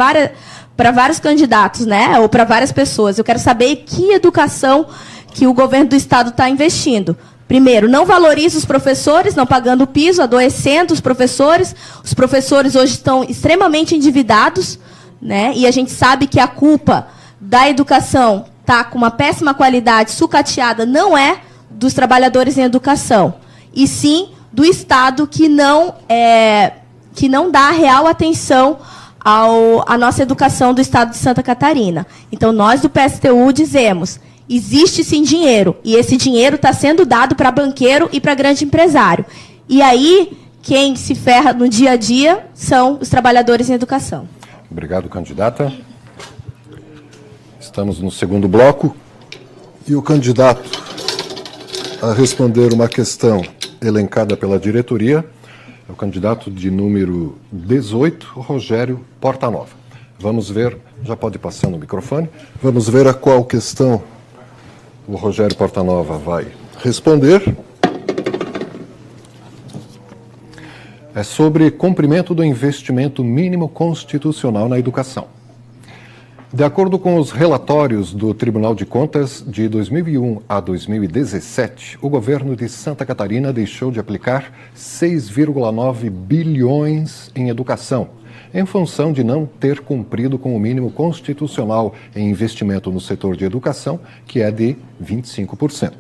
vários candidatos, né, ou para várias pessoas. Eu quero saber que educação que o governo do estado está investindo. Primeiro, não valoriza os professores, não pagando o piso, adoecendo os professores. Os professores hoje estão extremamente endividados, né, e a gente sabe que a culpa da educação está com uma péssima qualidade, sucateada, não é dos trabalhadores em educação, e sim do Estado, que não dá real atenção à nossa educação do Estado de Santa Catarina. Então, nós do PSTU dizemos, existe sim dinheiro, e esse dinheiro está sendo dado para banqueiro e para grande empresário. E aí, quem se ferra no dia a dia são os trabalhadores em educação. Obrigado, candidata. Estamos no segundo bloco, e o candidato a responder uma questão elencada pela diretoria é o candidato de número 18, Rogério Portanova. Vamos ver, já pode passar no microfone, vamos ver a qual questão o Rogério Portanova vai responder. É sobre cumprimento do investimento mínimo constitucional na educação. De acordo com os relatórios do Tribunal de Contas, de 2001 a 2017, o governo de Santa Catarina deixou de aplicar 6,9 bilhões em educação, em função de não ter cumprido com o mínimo constitucional em investimento no setor de educação, que é de 25%.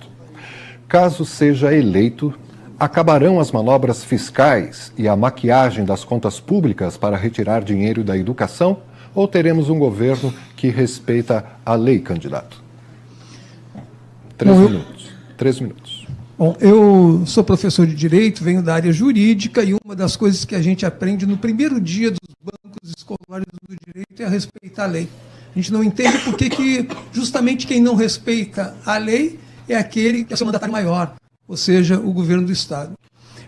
Caso seja eleito, acabarão as manobras fiscais e a maquiagem das contas públicas para retirar dinheiro da educação? Ou teremos um governo que respeita a lei, candidato? 3 minutos. Bom, eu sou professor de Direito, venho da área jurídica, e uma das coisas que a gente aprende no primeiro dia dos bancos escolares do Direito é a respeitar a lei. A gente não entende por que justamente quem não respeita a lei é aquele que é o seu mandatário maior, ou seja, o governo do Estado.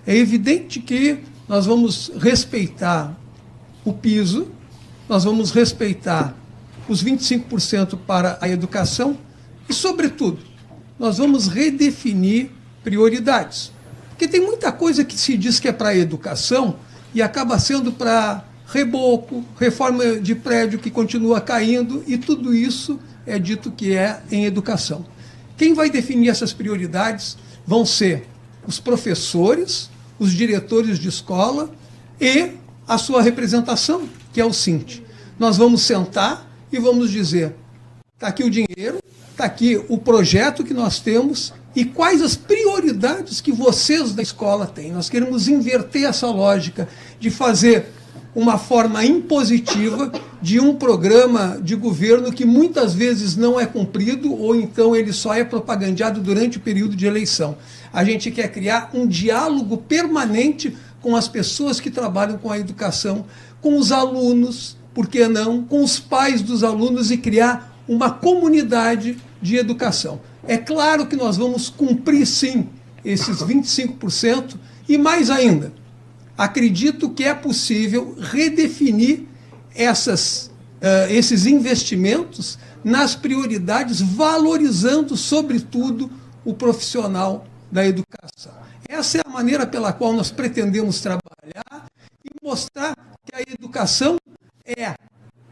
É evidente que nós vamos respeitar o piso, nós vamos respeitar os 25% para a educação e, sobretudo, nós vamos redefinir prioridades. Porque tem muita coisa que se diz que é para a educação e acaba sendo para reboco, reforma de prédio que continua caindo, e tudo isso é dito que é em educação. Quem vai definir essas prioridades vão ser os professores, os diretores de escola e a sua representação, que é o Sint. Nós vamos sentar e vamos dizer, está aqui o dinheiro, está aqui o projeto que nós temos e quais as prioridades que vocês da escola têm. Nós queremos inverter essa lógica de fazer uma forma impositiva de um programa de governo que muitas vezes não é cumprido ou então ele só é propagandeado durante o período de eleição. A gente quer criar um diálogo permanente com as pessoas que trabalham com a educação, com os alunos, por que não, com os pais dos alunos e criar uma comunidade de educação. É claro que nós vamos cumprir, sim, esses 25% e mais ainda. Acredito que é possível redefinir esses investimentos nas prioridades, valorizando, sobretudo, o profissional da educação. Essa é a maneira pela qual nós pretendemos trabalhar e mostrar que a educação é,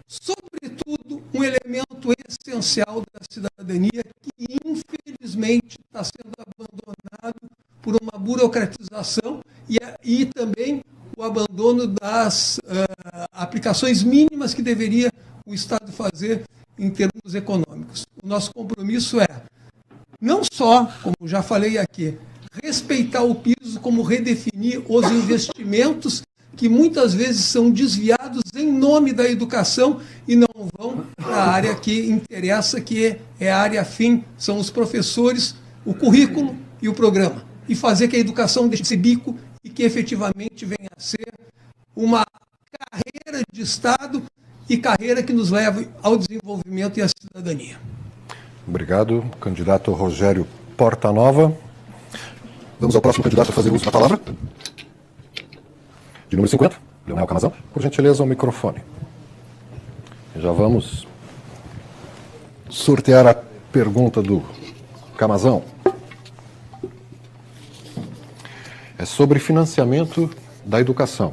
sobretudo, um elemento essencial da cidadania que, infelizmente, está sendo abandonado por uma burocratização e também o abandono das aplicações mínimas que deveria o Estado fazer em termos econômicos. O nosso compromisso é, não só, como já falei aqui, respeitar o piso, como redefinir os investimentos que muitas vezes são desviados em nome da educação e não vão para a área que interessa, que é a área afim, são os professores, o currículo e o programa. E fazer que a educação deixe de ser bico e que efetivamente venha a ser uma carreira de Estado e carreira que nos leve ao desenvolvimento e à cidadania. Obrigado, candidato Rogério Portanova. Vamos ao próximo candidato a fazer uso da palavra. De número 50, Leonel Camazão. Por gentileza, o microfone. Já vamos sortear a pergunta do Camazão. É sobre financiamento da educação.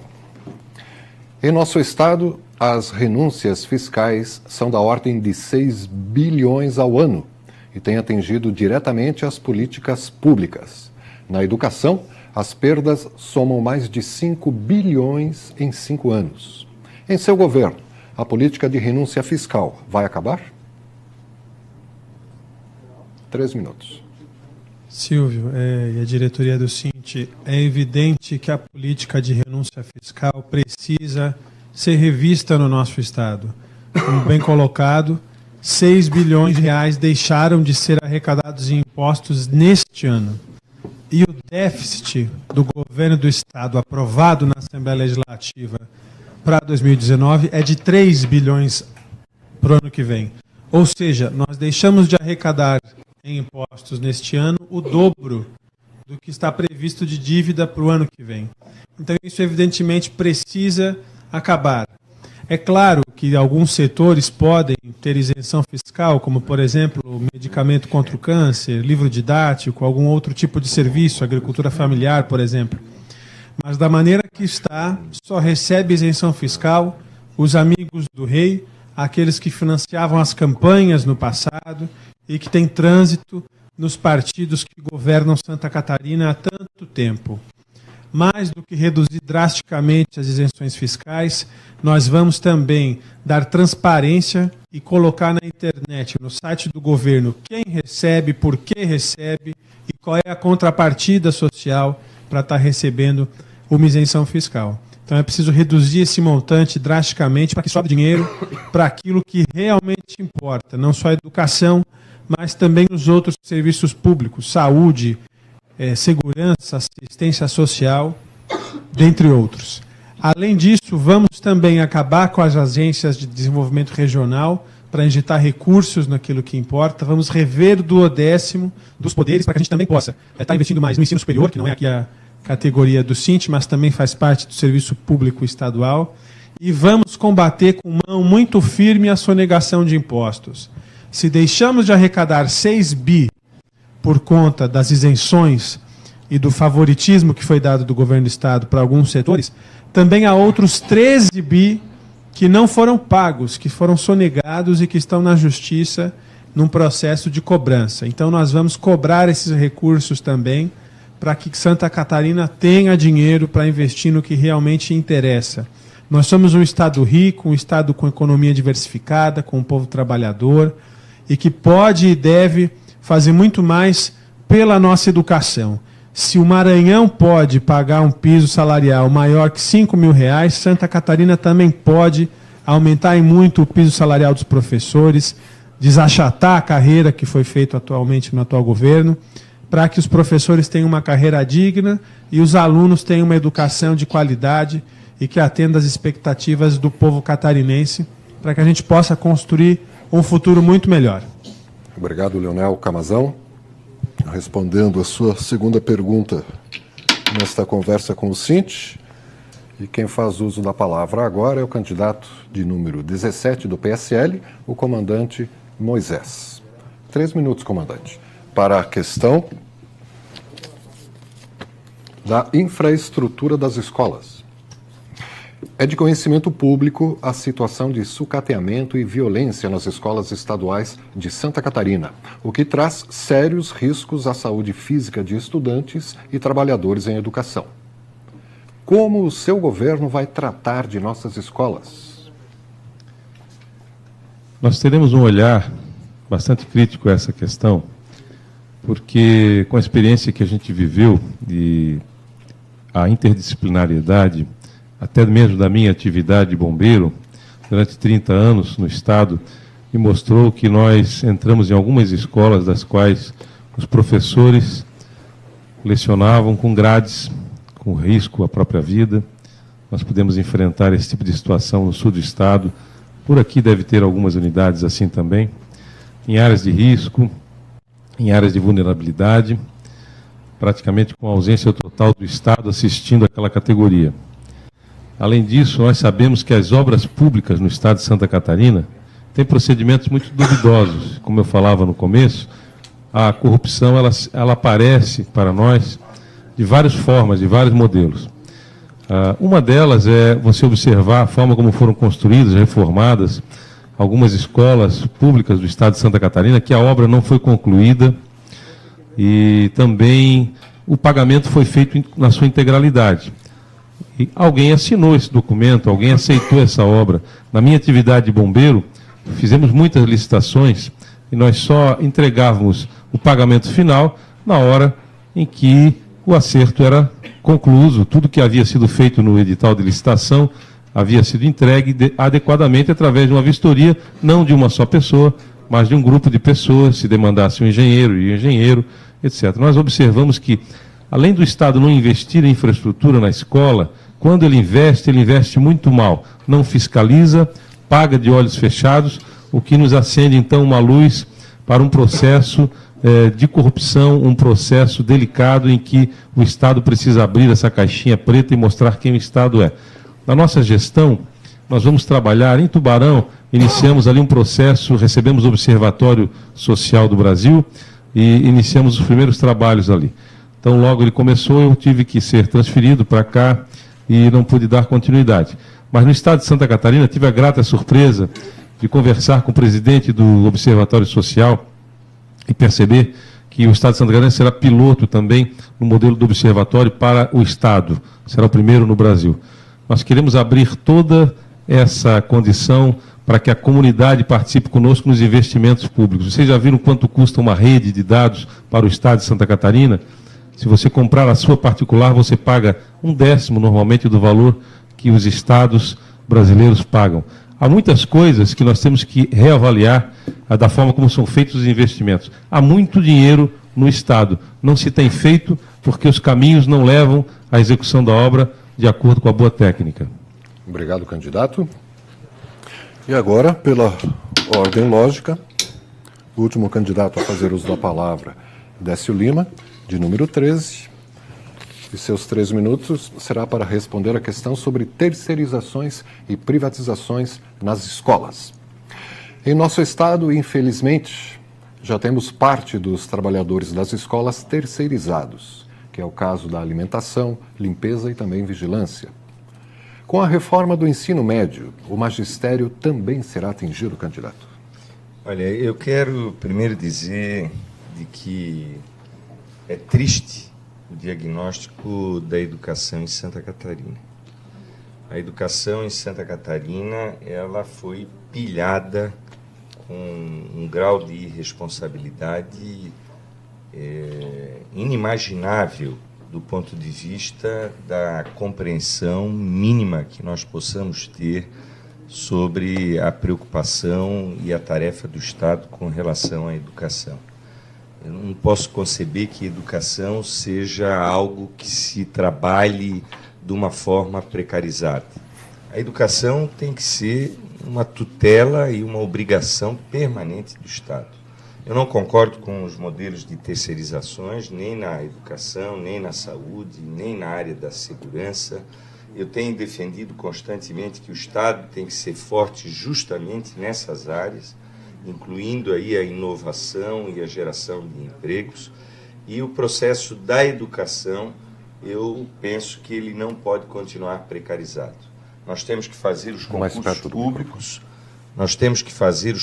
Em nosso estado, as renúncias fiscais são da ordem de 6 bilhões ao ano e têm atingido diretamente as políticas públicas. Na educação, as perdas somam mais de 5 bilhões em 5 anos. Em seu governo, a política de renúncia fiscal vai acabar? 3 minutos. Silvio, e a diretoria do Sint, é evidente que a política de renúncia fiscal precisa ser revista no nosso Estado. Como bem colocado, 6 bilhões de reais deixaram de ser arrecadados em impostos neste ano. E o déficit do governo do Estado aprovado na Assembleia Legislativa para 2019 é de 3 bilhões para o ano que vem. Ou seja, nós deixamos de arrecadar em impostos neste ano o dobro do que está previsto de dívida para o ano que vem. Então, isso evidentemente precisa acabar. É claro que alguns setores podem ter isenção fiscal, como, por exemplo, medicamento contra o câncer, livro didático, algum outro tipo de serviço, agricultura familiar, por exemplo. Mas, da maneira que está, só recebe isenção fiscal os amigos do rei, aqueles que financiavam as campanhas no passado e que têm trânsito nos partidos que governam Santa Catarina há tanto tempo. Mais do que reduzir drasticamente as isenções fiscais, nós vamos também dar transparência e colocar na internet, no site do governo, quem recebe, por que recebe e qual é a contrapartida social para estar recebendo uma isenção fiscal. Então é preciso reduzir esse montante drasticamente para que sobre dinheiro para aquilo que realmente importa, não só a educação, mas também os outros serviços públicos, saúde, segurança, assistência social, dentre outros. Além disso, vamos também acabar com as agências de desenvolvimento regional para injetar recursos naquilo que importa. Vamos rever o 10º dos poderes para que a gente também possa estar investindo mais no ensino superior, que não é aqui a categoria do Sint, mas também faz parte do serviço público estadual. E vamos combater com mão muito firme a sonegação de impostos. Se deixamos de arrecadar 6 bi por conta das isenções e do favoritismo que foi dado do governo do Estado para alguns setores, também há outros 13 bi que não foram pagos, que foram sonegados e que estão na justiça num processo de cobrança. Então nós vamos cobrar esses recursos também para que Santa Catarina tenha dinheiro para investir no que realmente interessa. Nós somos um estado rico, um estado com economia diversificada, com um povo trabalhador, e que pode e deve fazer muito mais pela nossa educação. Se o Maranhão pode pagar um piso salarial maior que R$5.000, Santa Catarina também pode aumentar em muito o piso salarial dos professores, desachatar a carreira que foi feita atualmente no atual governo, para que os professores tenham uma carreira digna e os alunos tenham uma educação de qualidade e que atenda às expectativas do povo catarinense, para que a gente possa construir um futuro muito melhor. Obrigado, Leonel Camazão. Respondendo a sua segunda pergunta nesta conversa com o Cinti, e quem faz uso da palavra agora é o candidato de número 17 do PSL, o comandante Moisés. 3 minutos, comandante, para a questão da infraestrutura das escolas. É de conhecimento público a situação de sucateamento e violência nas escolas estaduais de Santa Catarina, o que traz sérios riscos à saúde física de estudantes e trabalhadores em educação. Como o seu governo vai tratar de nossas escolas? Nós teremos um olhar bastante crítico a essa questão, porque com a experiência que a gente viveu e a interdisciplinariedade, até mesmo da minha atividade de bombeiro, durante 30 anos no Estado, me mostrou que nós entramos em algumas escolas das quais os professores lecionavam com grades, com risco à própria vida. Nós podemos enfrentar esse tipo de situação no sul do Estado. Por aqui deve ter algumas unidades assim também, em áreas de risco, em áreas de vulnerabilidade, praticamente com ausência total do Estado assistindo àquela categoria. Além disso, nós sabemos que as obras públicas no Estado de Santa Catarina têm procedimentos muito duvidosos. Como eu falava no começo, a corrupção ela aparece para nós de várias formas, de vários modelos. Uma delas é você observar a forma como foram construídas, reformadas, algumas escolas públicas do Estado de Santa Catarina, que a obra não foi concluída e também o pagamento foi feito na sua integralidade. E alguém assinou esse documento, alguém aceitou essa obra. Na minha atividade de bombeiro, fizemos muitas licitações e nós só entregávamos o pagamento final na hora em que o acerto era concluído. Tudo que havia sido feito no edital de licitação havia sido entregue adequadamente através de uma vistoria, não de uma só pessoa, mas de um grupo de pessoas, se demandasse um engenheiro, etc. Nós observamos que, além do Estado não investir em infraestrutura na escola, quando ele investe muito mal. Não fiscaliza, paga de olhos fechados, o que nos acende, então, uma luz para um processo de corrupção, um processo delicado em que o Estado precisa abrir essa caixinha preta e mostrar quem o Estado é. Na nossa gestão, nós vamos trabalhar em Tubarão, iniciamos ali um processo, recebemos o Observatório Social do Brasil e iniciamos os primeiros trabalhos ali. Então, logo ele começou, eu tive que ser transferido para cá e não pude dar continuidade. Mas no Estado de Santa Catarina, tive a grata surpresa de conversar com o presidente do Observatório Social e perceber que o Estado de Santa Catarina será piloto também no modelo do Observatório para o Estado. Será o primeiro no Brasil. Nós queremos abrir toda essa condição para que a comunidade participe conosco nos investimentos públicos. Vocês já viram quanto custa uma rede de dados para o Estado de Santa Catarina? Se você comprar a sua particular, você paga 1/10 normalmente do valor que os estados brasileiros pagam. Há muitas coisas que nós temos que reavaliar da forma como são feitos os investimentos. Há muito dinheiro no Estado. Não se tem feito porque os caminhos não levam à execução da obra de acordo com a boa técnica. Obrigado, candidato. E agora, pela ordem lógica, o último candidato a fazer uso da palavra, Décio Lima, de número 13. E seus 3 minutos será para responder a questão sobre terceirizações e privatizações nas escolas. Em nosso estado, infelizmente, já temos parte dos trabalhadores das escolas terceirizados, que é o caso da alimentação, limpeza e também vigilância. Com a reforma do ensino médio, o magistério também será atingido, candidato? Olha, eu quero primeiro dizer de que é triste o diagnóstico da educação em Santa Catarina. A educação em Santa Catarina, ela foi pilhada com um grau de irresponsabilidade inimaginável do ponto de vista da compreensão mínima que nós possamos ter sobre a preocupação e a tarefa do Estado com relação à educação. Eu não posso conceber que educação seja algo que se trabalhe de uma forma precarizada. A educação tem que ser uma tutela e uma obrigação permanente do Estado. Eu não concordo com os modelos de terceirizações, nem na educação, nem na saúde, nem na área da segurança. Eu tenho defendido constantemente que o Estado tem que ser forte justamente nessas áreas, incluindo aí a inovação e a geração de empregos. E o processo da educação, eu penso que ele não pode continuar precarizado. Nós temos que fazer os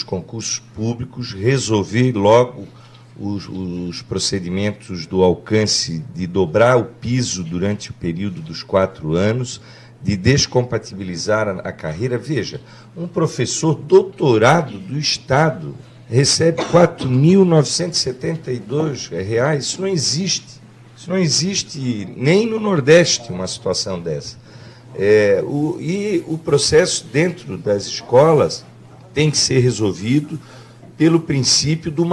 concursos públicos, resolver logo os procedimentos do alcance de dobrar o piso durante o período dos 4 anos, de descompatibilizar a carreira. Veja, um professor doutorado do Estado recebe R$ 4.972. Isso não existe. Isso não existe nem no Nordeste uma situação dessa. O processo dentro das escolas tem que ser resolvido pelo princípio do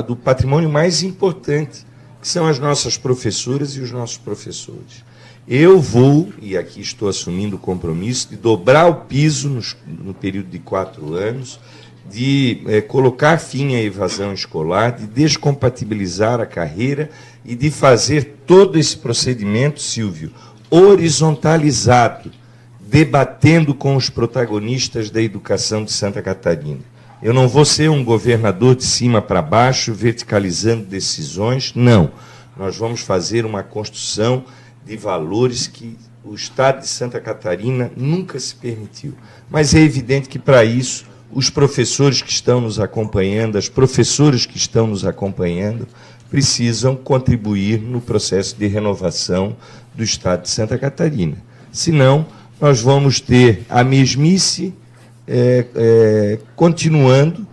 do patrimônio mais importante, que são as nossas professoras e os nossos professores. Eu vou, e aqui estou assumindo o compromisso, de dobrar o piso no período de 4 anos, de colocar fim à evasão escolar, de descompatibilizar a carreira e de fazer todo esse procedimento, Silvio, horizontalizado, debatendo com os protagonistas da educação de Santa Catarina. Eu não vou ser um governador de cima para baixo, verticalizando decisões, não. Nós vamos fazer uma construção de valores que o Estado de Santa Catarina nunca se permitiu. Mas é evidente que, para isso, os professores que estão nos acompanhando, as professoras que estão nos acompanhando, precisam contribuir no processo de renovação do Estado de Santa Catarina. Senão, nós vamos ter a mesmice continuando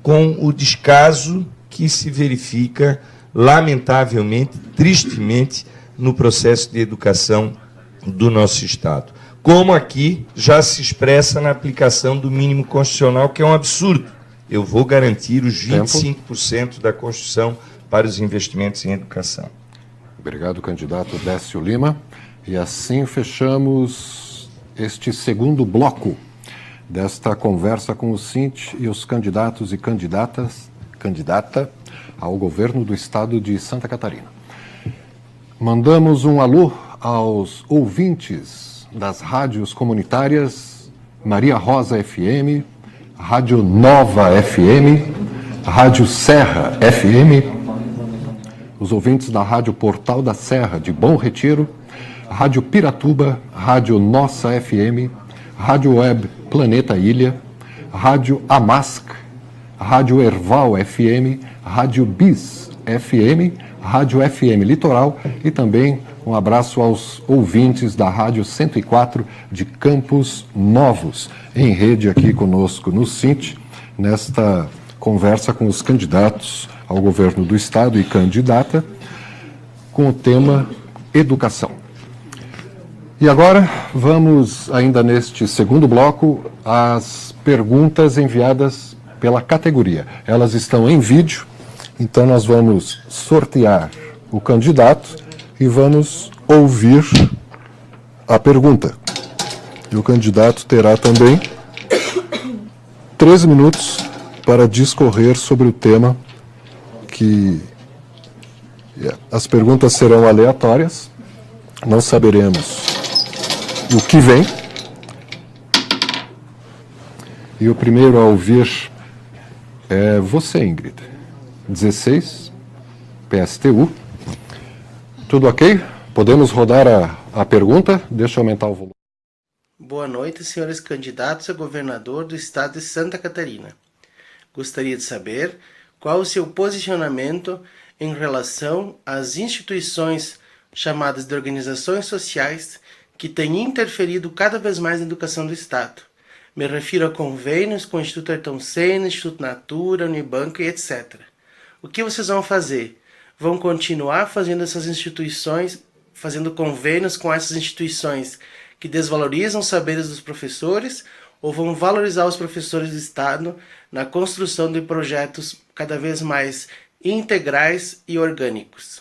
com o descaso que se verifica, lamentavelmente, tristemente, no processo de educação do nosso Estado. Como aqui já se expressa na aplicação do mínimo constitucional, que é um absurdo. Eu vou garantir os 25% da Constituição para os investimentos em educação. Obrigado, candidato Décio Lima. E assim fechamos este segundo bloco desta conversa com o Sint e os candidatos e candidata ao governo do Estado de Santa Catarina. Mandamos um alô aos ouvintes das rádios comunitárias Maria Rosa FM, Rádio Nova FM, Rádio Serra FM, os ouvintes da Rádio Portal da Serra de Bom Retiro, Rádio Piratuba, Rádio Nossa FM, Rádio Web Planeta Ilha, Rádio Amasc, Rádio Erval FM, Rádio Bis FM, Rádio FM Litoral e também um abraço aos ouvintes da Rádio 104 de Campos Novos, em rede aqui conosco no Sint, nesta conversa com os candidatos ao governo do Estado e candidata, com o tema educação. E agora vamos, ainda neste segundo bloco, às perguntas enviadas pela categoria. Elas estão em vídeo, então nós vamos sortear o candidato e vamos ouvir a pergunta. E o candidato terá também 3 minutos para discorrer sobre o tema, que as perguntas serão aleatórias, não saberemos o que vem. E o primeiro a ouvir é você, Ingrid. 16, PSTU. Tudo ok? Podemos rodar a pergunta? Deixa eu aumentar o volume. Boa noite, senhores candidatos a governador do Estado de Santa Catarina. Gostaria de saber qual o seu posicionamento em relação às instituições chamadas de organizações sociais que têm interferido cada vez mais na educação do Estado. Me refiro a convênios com o Instituto Ayrton Senna, Instituto Natura, Unibanco e etc. O que vocês vão fazer? Vão continuar fazendo essas instituições, fazendo convênios com essas instituições que desvalorizam os saberes dos professores, ou vão valorizar os professores do Estado na construção de projetos cada vez mais integrais e orgânicos?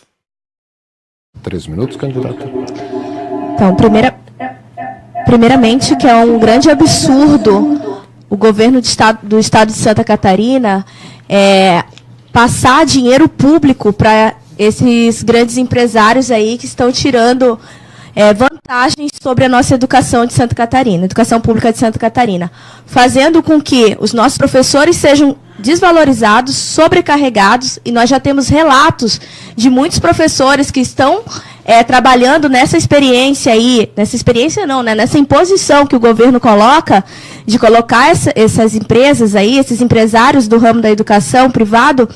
3 minutos, candidato. Então, primeiramente, que é um grande absurdo o governo do Estado de Santa Catarina passar dinheiro público para esses grandes empresários aí que estão tirando vantagens sobre a nossa educação de Santa Catarina, educação pública de Santa Catarina, fazendo com que os nossos professores sejam desvalorizados, sobrecarregados, e nós já temos relatos de muitos professores que estão trabalhando nessa experiência aí, nessa imposição que o governo coloca, de colocar essas empresas aí, esses empresários do ramo da educação privado,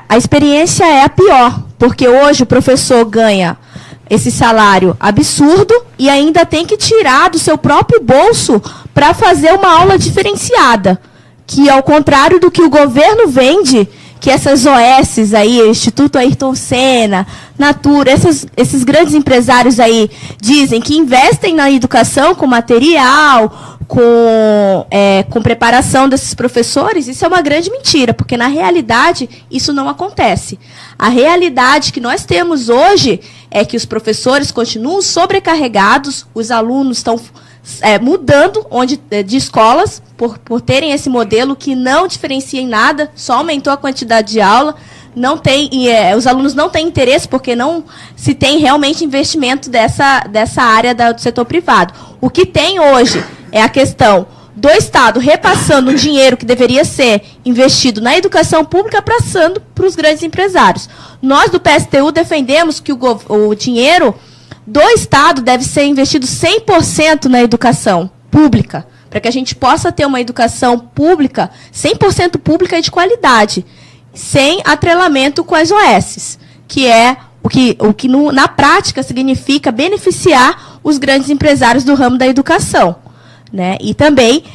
a experiência é a pior, porque hoje o professor ganha esse salário absurdo e ainda tem que tirar do seu próprio bolso para fazer uma aula diferenciada, que ao contrário do que o governo vende, que essas OS aí, Instituto Ayrton Senna, Natura, esses grandes empresários aí dizem que investem na educação com material, com preparação desses professores, isso é uma grande mentira, porque na realidade isso não acontece. A realidade que nós temos hoje é que os professores continuam sobrecarregados, os alunos estão mudando de escolas por terem esse modelo que não diferencia em nada, só aumentou a quantidade de aula, os alunos não têm interesse porque não se tem realmente investimento dessa área do setor privado. O que tem hoje é a questão do Estado repassando o dinheiro que deveria ser investido na educação pública, passando para os grandes empresários. Nós, do PSTU, defendemos que o dinheiro do Estado deve ser investido 100% na educação pública, para que a gente possa ter uma educação pública, 100% pública e de qualidade, sem atrelamento com as OS, que é o que na prática significa beneficiar os grandes empresários do ramo da educação. Né? E também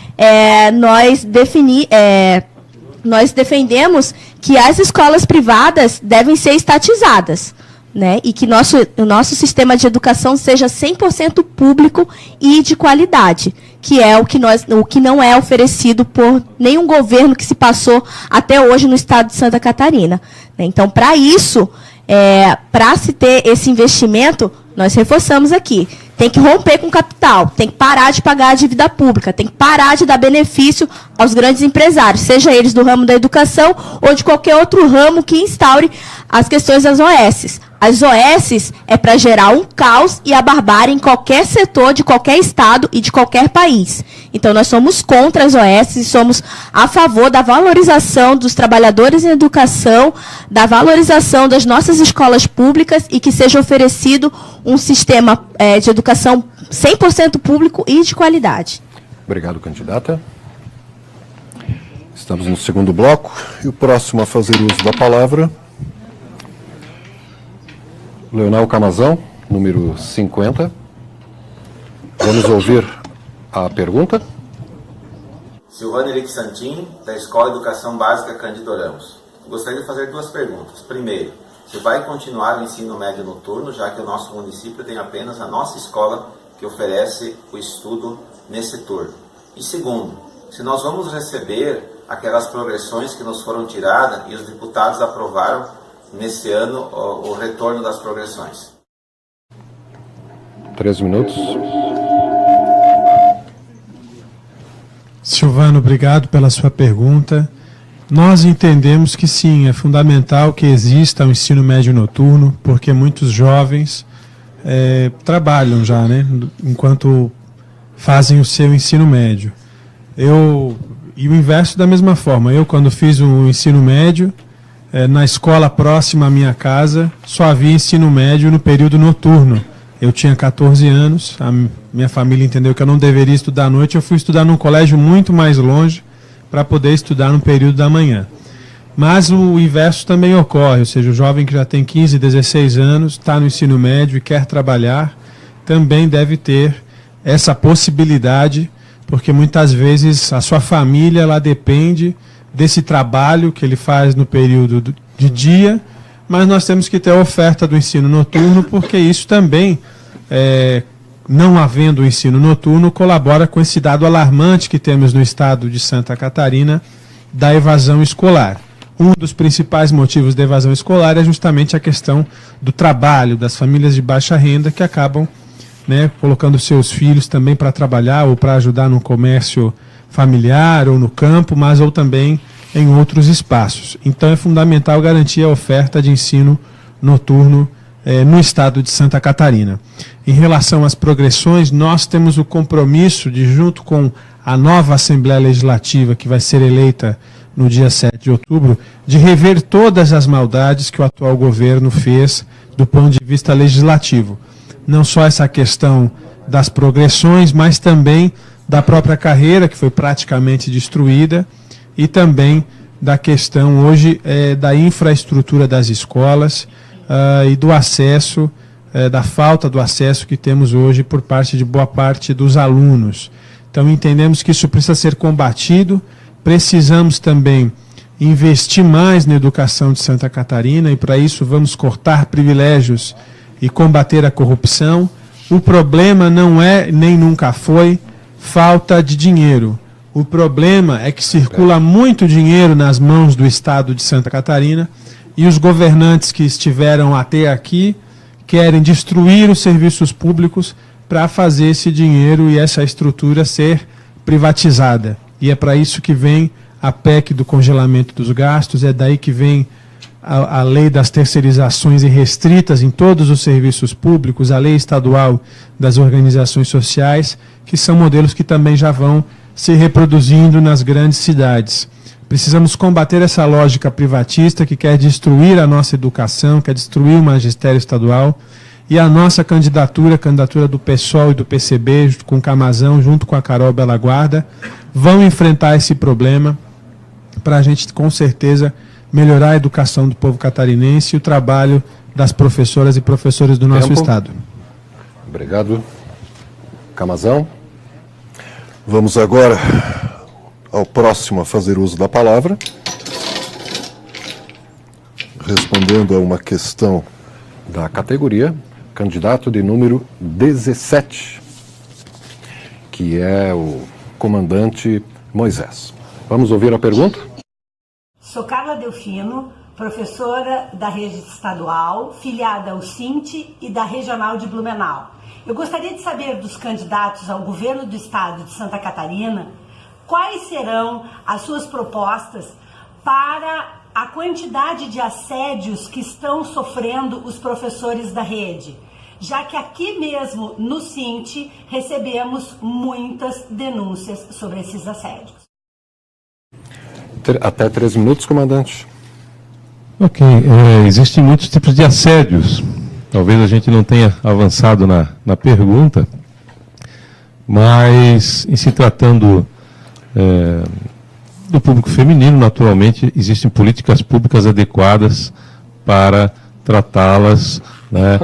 nós defendemos que as escolas privadas devem ser estatizadas, né? E que o nosso sistema de educação seja 100% público e de qualidade, que é o que não é oferecido por nenhum governo que se passou até hoje no estado de Santa Catarina. Né? Então, para isso, para se ter esse investimento, nós reforçamos aqui. Tem que romper com o capital, tem que parar de pagar a dívida pública, tem que parar de dar benefício aos grandes empresários, seja eles do ramo da educação ou de qualquer outro ramo que instaure as questões das OS. As OS é para gerar um caos e a barbárie em qualquer setor, de qualquer estado e de qualquer país. Então, nós somos contra as OS e somos a favor da valorização dos trabalhadores em educação, da valorização das nossas escolas públicas e que seja oferecido um sistema de educação 100% público e de qualidade. Obrigado, candidata. Estamos no segundo bloco e o próximo a fazer uso da palavra, Leonel Camazão, número 50. Vamos ouvir a pergunta. Silvano Henrique Santin, da Escola de Educação Básica Cândido Ramos. Gostaria de fazer 2 perguntas. Primeiro, se vai continuar o ensino médio noturno, já que o nosso município tem apenas a nossa escola que oferece o estudo nesse turno. E segundo, se nós vamos receber aquelas progressões que nos foram tiradas e os deputados aprovaram nesse ano o retorno das progressões. 3 minutos. Silvano, obrigado pela sua pergunta. Nós entendemos que sim, é fundamental que exista um ensino médio noturno, porque muitos jovens trabalham já, né, enquanto fazem o seu ensino médio. E o inverso da mesma forma. Eu, quando fiz o ensino médio, na escola próxima à minha casa, só havia ensino médio no período noturno. Eu tinha 14 anos, a minha família entendeu que eu não deveria estudar à noite, eu fui estudar num colégio muito mais longe para poder estudar no período da manhã. Mas o inverso também ocorre, ou seja, o jovem que já tem 15, 16 anos, está no ensino médio e quer trabalhar, também deve ter essa possibilidade, porque muitas vezes a sua família ela depende desse trabalho que ele faz no período de dia, mas nós temos que ter a oferta do ensino noturno, porque isso também, não havendo o ensino noturno, colabora com esse dado alarmante que temos no estado de Santa Catarina da evasão escolar. Um dos principais motivos da evasão escolar é justamente a questão do trabalho, das famílias de baixa renda que acabam, né, colocando seus filhos também para trabalhar ou para ajudar no comércio familiar ou no campo, mas ou também em outros espaços. Então é fundamental garantir a oferta de ensino noturno no estado de Santa Catarina. Em relação às progressões, nós temos o compromisso de, junto com a nova Assembleia Legislativa que vai ser eleita no dia 7 de outubro, de rever todas as maldades que o atual governo fez do ponto de vista legislativo. Não só essa questão das progressões, mas também da própria carreira, que foi praticamente destruída, e também da questão hoje da infraestrutura das escolas e do acesso, da falta do acesso que temos hoje por parte de boa parte dos alunos. Então entendemos que isso precisa ser combatido. Precisamos também investir mais na educação de Santa Catarina e, para isso, vamos cortar privilégios e combater a corrupção. O problema não é, nem nunca foi, falta de dinheiro. O problema é que circula muito dinheiro nas mãos do Estado de Santa Catarina e os governantes que estiveram até aqui querem destruir os serviços públicos para fazer esse dinheiro e essa estrutura ser privatizada. E é para isso que vem a PEC do congelamento dos gastos, é daí que vem a lei das terceirizações irrestritas em todos os serviços públicos, a lei estadual das organizações sociais, que são modelos que também já vão se reproduzindo nas grandes cidades. Precisamos combater essa lógica privatista que quer destruir a nossa educação, quer destruir o magistério estadual, e a nossa candidatura, a candidatura do PSOL e do PCB, com o Camazão, junto com a Carol Bellaguarda, vão enfrentar esse problema para a gente, com certeza, melhorar a educação do povo catarinense e o trabalho das professoras e professores do nosso estado. Obrigado. Camazão. Vamos agora ao próximo a fazer uso da palavra, respondendo a uma questão da categoria, candidato de número 17, que é o comandante Moisés. Vamos ouvir a pergunta? Sou Carla Delfino, professora da rede estadual, filiada ao CINTE e da regional de Blumenau. Eu gostaria de saber dos candidatos ao governo do estado de Santa Catarina quais serão as suas propostas para a quantidade de assédios que estão sofrendo os professores da rede, já que aqui mesmo no CINTE recebemos muitas denúncias sobre esses assédios. Até 3 minutos, comandante. Ok, existem muitos tipos de assédios. Talvez a gente não tenha avançado na pergunta, mas em se tratando do público feminino, naturalmente, existem políticas públicas adequadas para tratá-las, né,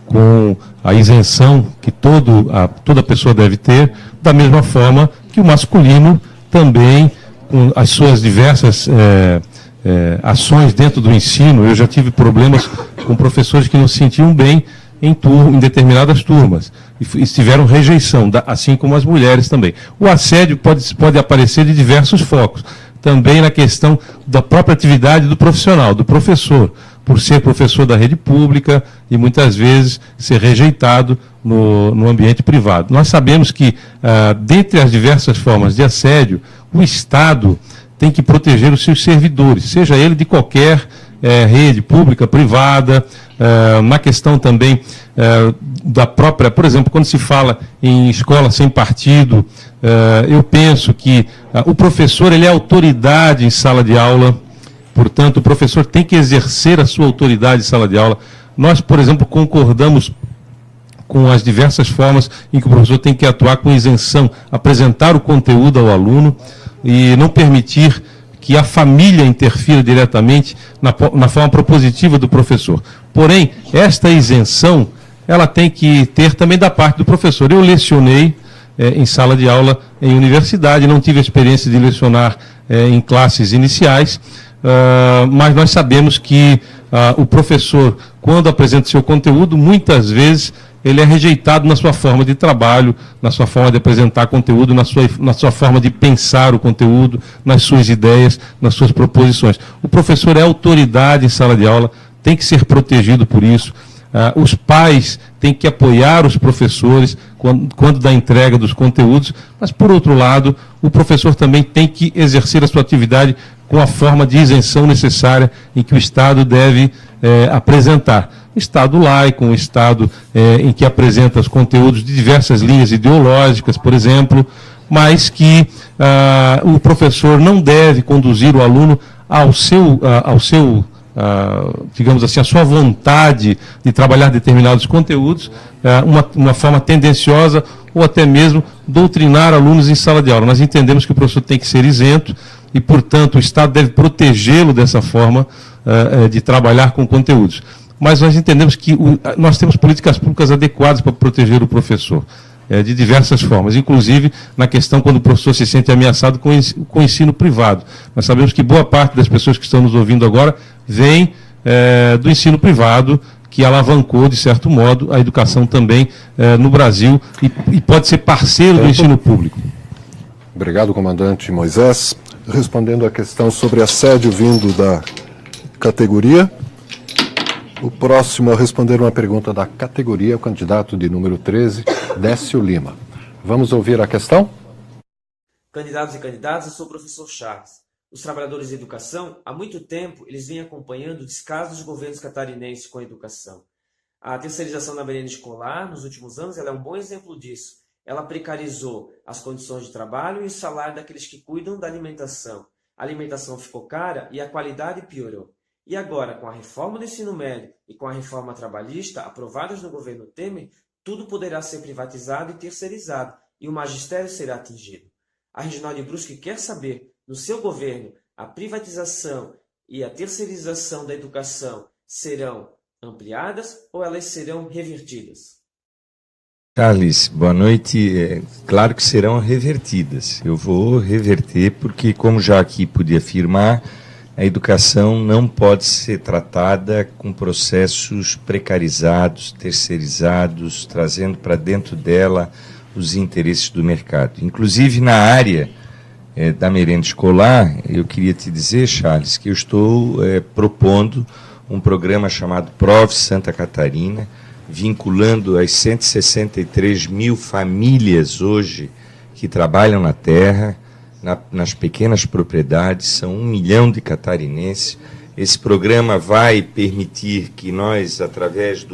com a isenção que toda pessoa deve ter, da mesma forma que o masculino também, com as suas diversas ações dentro do ensino. Eu já tive problemas com professores que não se sentiam bem em determinadas turmas e tiveram rejeição, assim como as mulheres também. O assédio pode aparecer de diversos focos, também na questão da própria atividade do profissional, do professor, por ser professor da rede pública e muitas vezes ser rejeitado no ambiente privado. Nós sabemos que, dentre as diversas formas de assédio, o Estado tem que proteger os seus servidores, seja ele de qualquer rede pública, privada, na questão também da própria, por exemplo, quando se fala em escola sem partido, eu penso que o professor ele é autoridade em sala de aula, portanto, o professor tem que exercer a sua autoridade em sala de aula. Nós, por exemplo, concordamos com as diversas formas em que o professor tem que atuar com isenção, apresentar o conteúdo ao aluno e não permitir que a família interfira diretamente na forma propositiva do professor. Porém, esta isenção, ela tem que ter também da parte do professor. Eu lecionei em sala de aula em universidade, não tive a experiência de lecionar em classes iniciais, mas nós sabemos que o professor, quando apresenta seu conteúdo, muitas vezes ele é rejeitado na sua forma de trabalho, na sua forma de apresentar conteúdo, na sua forma de pensar o conteúdo, nas suas ideias, nas suas proposições. O professor é autoridade em sala de aula, tem que ser protegido por isso. Os pais têm que apoiar os professores quando da entrega dos conteúdos, mas, por outro lado, o professor também tem que exercer a sua atividade com a forma de isenção necessária em que o Estado deve apresentar. Estado laico, um Estado em que apresenta os conteúdos de diversas linhas ideológicas, por exemplo, mas que o professor não deve conduzir o aluno ao seu digamos assim, a sua vontade de trabalhar determinados conteúdos, uma forma tendenciosa ou até mesmo doutrinar alunos em sala de aula. Nós entendemos que o professor tem que ser isento e, portanto, o Estado deve protegê-lo dessa forma de trabalhar com conteúdos. Mas nós entendemos que nós temos políticas públicas adequadas para proteger o professor, de diversas formas, inclusive na questão quando o professor se sente ameaçado com o ensino privado. Nós sabemos que boa parte das pessoas que estão nos ouvindo agora vem do ensino privado, que alavancou, de certo modo, a educação também no Brasil e pode ser parceiro do ensino público. Obrigado, comandante Moisés. Respondendo à questão sobre assédio vindo da categoria, o próximo a responder uma pergunta da categoria é o candidato de número 13, Décio Lima. Vamos ouvir a questão? Candidatos e candidatas, eu sou o professor Charles. Os trabalhadores de educação, há muito tempo, eles vêm acompanhando o descaso dos governos catarinenses com a educação. A terceirização da merenda escolar, nos últimos anos, ela é um bom exemplo disso. Ela precarizou as condições de trabalho e o salário daqueles que cuidam da alimentação. A alimentação ficou cara e a qualidade piorou. E agora, com a reforma do ensino médio e com a reforma trabalhista aprovadas no governo Temer, tudo poderá ser privatizado e terceirizado, e o magistério será atingido. A Regional de Brusque quer saber, no seu governo, a privatização e a terceirização da educação serão ampliadas ou elas serão revertidas? Charles, boa noite. Claro que serão revertidas. Eu vou reverter porque, como já aqui pude afirmar, a educação não pode ser tratada com processos precarizados, terceirizados, trazendo para dentro dela os interesses do mercado. Inclusive, na área da merenda escolar, eu queria te dizer, Charles, que eu estou propondo um programa chamado Prov Santa Catarina, vinculando as 163 mil famílias hoje que trabalham na terra, nas pequenas propriedades, são 1 milhão de catarinenses. Esse programa vai permitir que nós, através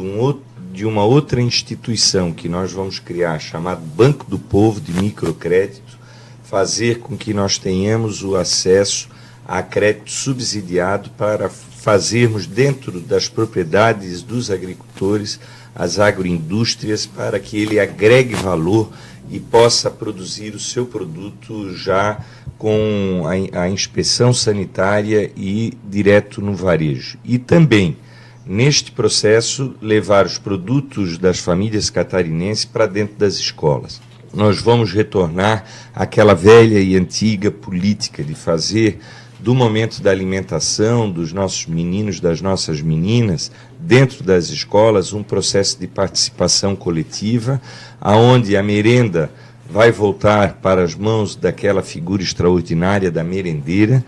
de uma outra instituição que nós vamos criar, chamado Banco do Povo de Microcrédito, fazer com que nós tenhamos o acesso a crédito subsidiado para fazermos dentro das propriedades dos agricultores as agroindústrias, para que ele agregue valor e possa produzir o seu produto já com a inspeção sanitária e direto no varejo. E também, neste processo, levar os produtos das famílias catarinenses para dentro das escolas. Nós vamos retornar àquela velha e antiga política de fazer do momento da alimentação dos nossos meninos, das nossas meninas, dentro das escolas, um processo de participação coletiva, aonde a merenda vai voltar para as mãos daquela figura extraordinária da merendeira,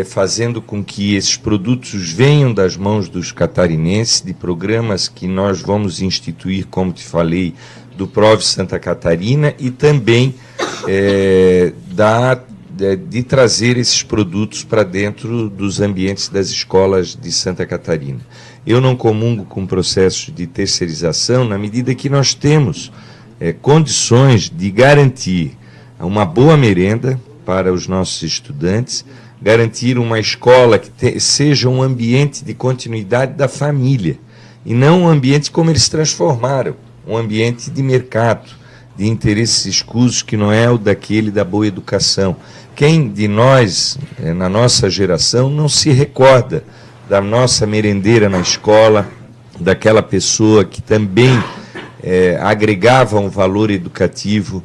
fazendo com que esses produtos venham das mãos dos catarinenses, de programas que nós vamos instituir, como te falei, do Prov Santa Catarina, e também de trazer esses produtos para dentro dos ambientes das escolas de Santa Catarina. Eu não comungo com o processo de terceirização na medida que nós temos condições de garantir uma boa merenda para os nossos estudantes, garantir uma escola que seja um ambiente de continuidade da família, e não um ambiente como eles transformaram, um ambiente de mercado, de interesses escusos que não é o daquele da boa educação. Quem de nós, na nossa geração, não se recorda da nossa merendeira na escola, daquela pessoa que também agregava um valor educativo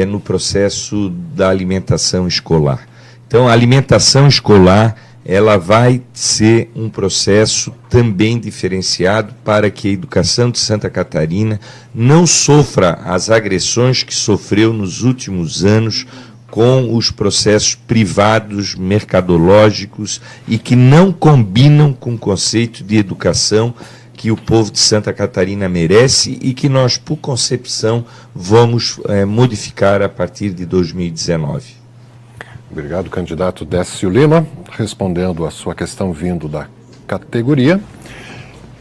no processo da alimentação escolar. Então, a alimentação escolar ela vai ser um processo também diferenciado para que a educação de Santa Catarina não sofra as agressões que sofreu nos últimos anos com os processos privados, mercadológicos e que não combinam com o conceito de educação que o povo de Santa Catarina merece e que nós, por concepção, vamos modificar a partir de 2019. Obrigado, candidato Décio Lima, respondendo a sua questão vindo da categoria.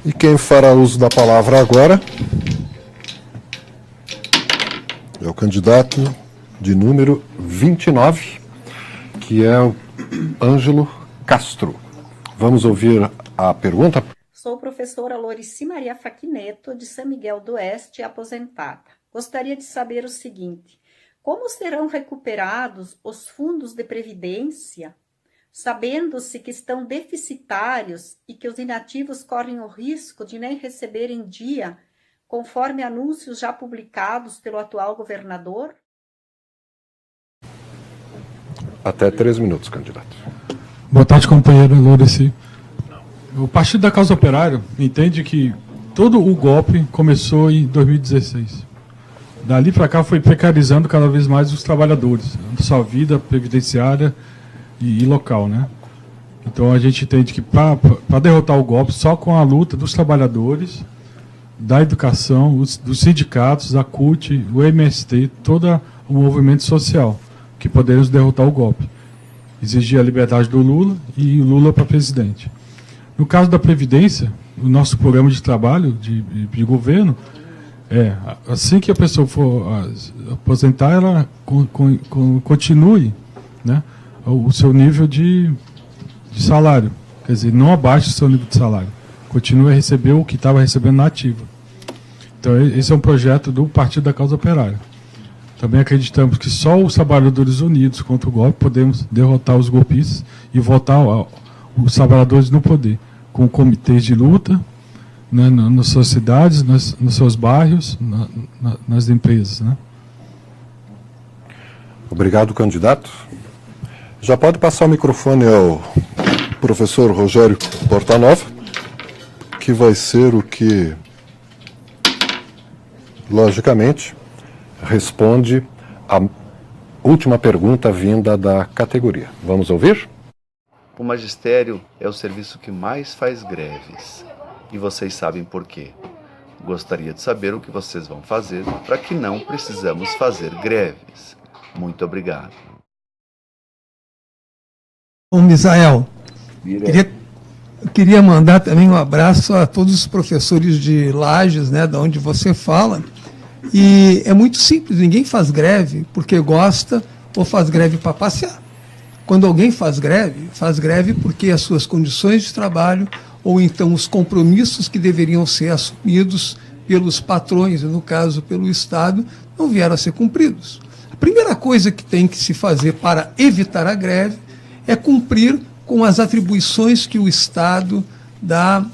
E quem fará uso da palavra agora é o candidato de número 29, que é o Ângelo Castro. Vamos ouvir a pergunta. Sou professora Lorici Maria Faquineto, de São Miguel do Oeste, aposentada. Gostaria de saber o seguinte: como serão recuperados os fundos de previdência, sabendo-se que estão deficitários e que os inativos correm o risco de nem receber em dia, conforme anúncios já publicados pelo atual governador? Até 3 minutos, candidato. Boa tarde, companheiro Lorici. O Partido da Causa Operária entende que todo o golpe começou em 2016. Dali para cá foi precarizando cada vez mais os trabalhadores, a sua vida previdenciária e local, né? Então a gente entende que para derrotar o golpe, só com a luta dos trabalhadores, da educação, dos sindicatos, a CUT, o MST, todo o movimento social, que podemos derrotar o golpe. Exigir a liberdade do Lula e o Lula para presidente. No caso da Previdência, o nosso programa de trabalho de governo assim que a pessoa for aposentar, ela continue, né, o seu nível de salário. Quer dizer, não abaixe o seu nível de salário. Continue a receber o que estava recebendo na ativa. Então, esse é um projeto do Partido da Causa Operária. Também acreditamos que só os trabalhadores unidos contra o golpe podemos derrotar os golpistas e voltar os trabalhadores no poder, com comitês de luta, né, nas suas cidades, nos seus bairros, nas empresas. Né? Obrigado, candidato. Já pode passar o microfone ao professor Rogério Portanova, que vai ser o que, logicamente, responde a última pergunta vinda da categoria. Vamos ouvir? O magistério é o serviço que mais faz greves. E vocês sabem por quê. Gostaria de saber o que vocês vão fazer para que não precisamos fazer greves. Muito obrigado. Bom, Misael, queria mandar também um abraço a todos os professores de Lages, né, da onde você fala. E é muito simples, ninguém faz greve porque gosta ou faz greve para passear. Quando alguém faz greve porque as suas condições de trabalho ou então os compromissos que deveriam ser assumidos pelos patrões, no caso pelo Estado, não vieram a ser cumpridos. A primeira coisa que tem que se fazer para evitar a greve é cumprir com as atribuições que o Estado dá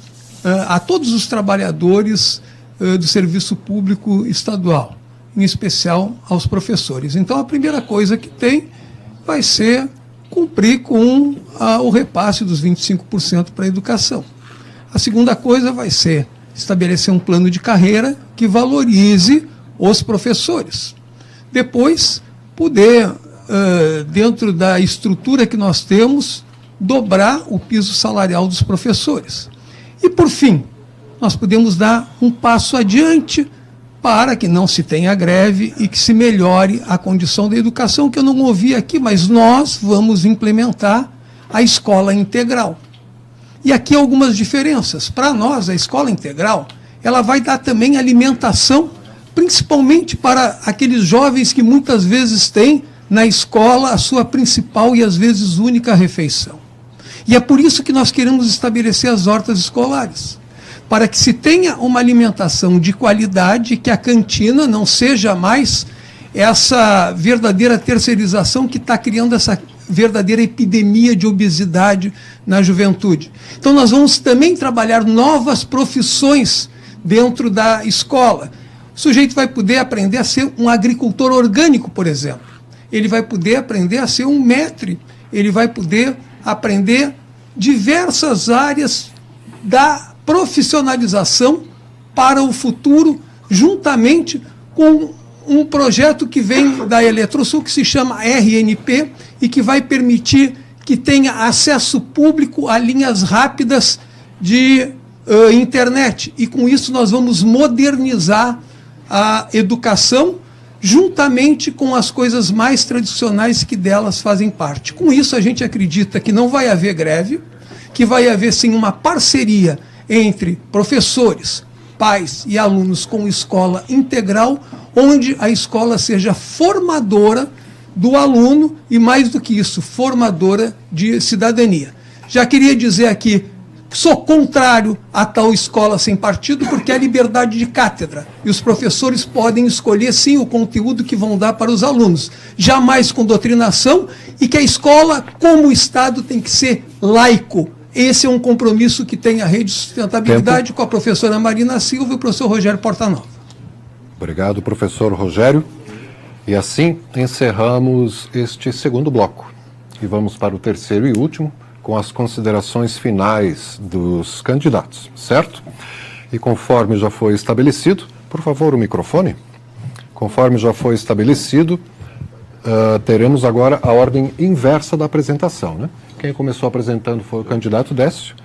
a todos os trabalhadores do serviço público estadual, em especial aos professores. Então, a primeira coisa que tem vai ser cumprir com o repasse dos 25% para a educação. A segunda coisa vai ser estabelecer um plano de carreira que valorize os professores. Depois, poder, dentro da estrutura que nós temos, dobrar o piso salarial dos professores. E, por fim, nós podemos dar um passo adiante para que não se tenha greve e que se melhore a condição da educação, que eu não ouvi aqui, mas nós vamos implementar a escola integral. E aqui algumas diferenças. Para nós, a escola integral, ela vai dar também alimentação, principalmente para aqueles jovens que muitas vezes têm na escola a sua principal e às vezes única refeição. E é por isso que nós queremos estabelecer as hortas escolares, para que se tenha uma alimentação de qualidade, que a cantina não seja mais essa verdadeira terceirização que está criando essa verdadeira epidemia de obesidade na juventude. Então, nós vamos também trabalhar novas profissões dentro da escola. O sujeito vai poder aprender a ser um agricultor orgânico, por exemplo. Ele vai poder aprender a ser um maître. Ele vai poder aprender diversas áreas da profissionalização para o futuro, juntamente com um projeto que vem da Eletrosul, que se chama RNP, e que vai permitir que tenha acesso público a linhas rápidas de internet. E com isso nós vamos modernizar a educação, juntamente com as coisas mais tradicionais que delas fazem parte. Com isso a gente acredita que não vai haver greve, que vai haver sim uma parceria entre professores, pais e alunos com escola integral, onde a escola seja formadora do aluno e, mais do que isso, formadora de cidadania. Já queria dizer aqui que sou contrário a tal escola sem partido, porque é liberdade de cátedra e os professores podem escolher sim o conteúdo que vão dar para os alunos, jamais com doutrinação, e que a escola, como o Estado, tem que ser laico. Esse é um compromisso que tem a Rede de Sustentabilidade com a professora Marina Silva e o professor Rogério Portanova. Obrigado, professor Rogério. E assim encerramos este segundo bloco. E vamos para o terceiro e último, com as considerações finais dos candidatos, certo? E conforme já foi estabelecido, por favor, o microfone. Conforme já foi estabelecido, teremos agora a ordem inversa da apresentação, né? Quem começou apresentando foi o candidato Décio,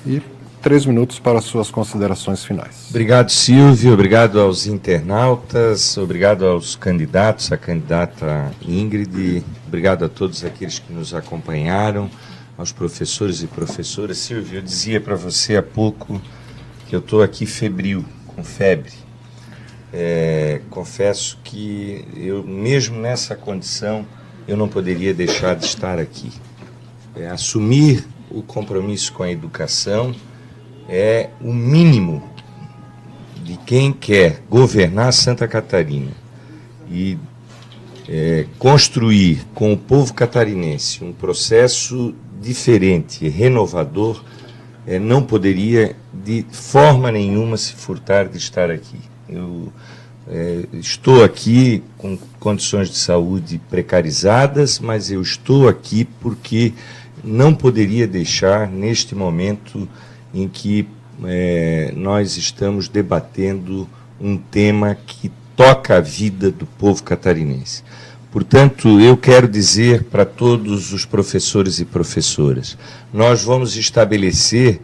e 3 minutos para as suas considerações finais. Obrigado, Silvio, obrigado aos internautas, obrigado aos candidatos, a candidata Ingrid, obrigado a todos aqueles que nos acompanharam, aos professores e professoras. Silvio, eu dizia para você há pouco que eu estou aqui febril, com febre. Confesso que eu, mesmo nessa condição, eu não poderia deixar de estar aqui. Assumir o compromisso com a educação é o mínimo de quem quer governar Santa Catarina e construir com o povo catarinense um processo diferente, renovador, não poderia de forma nenhuma se furtar de estar aqui. Eu estou aqui com condições de saúde precarizadas, mas eu estou aqui porque não poderia deixar, neste momento em que nós estamos debatendo um tema que toca a vida do povo catarinense. Portanto, eu quero dizer para todos os professores e professoras, nós vamos estabelecer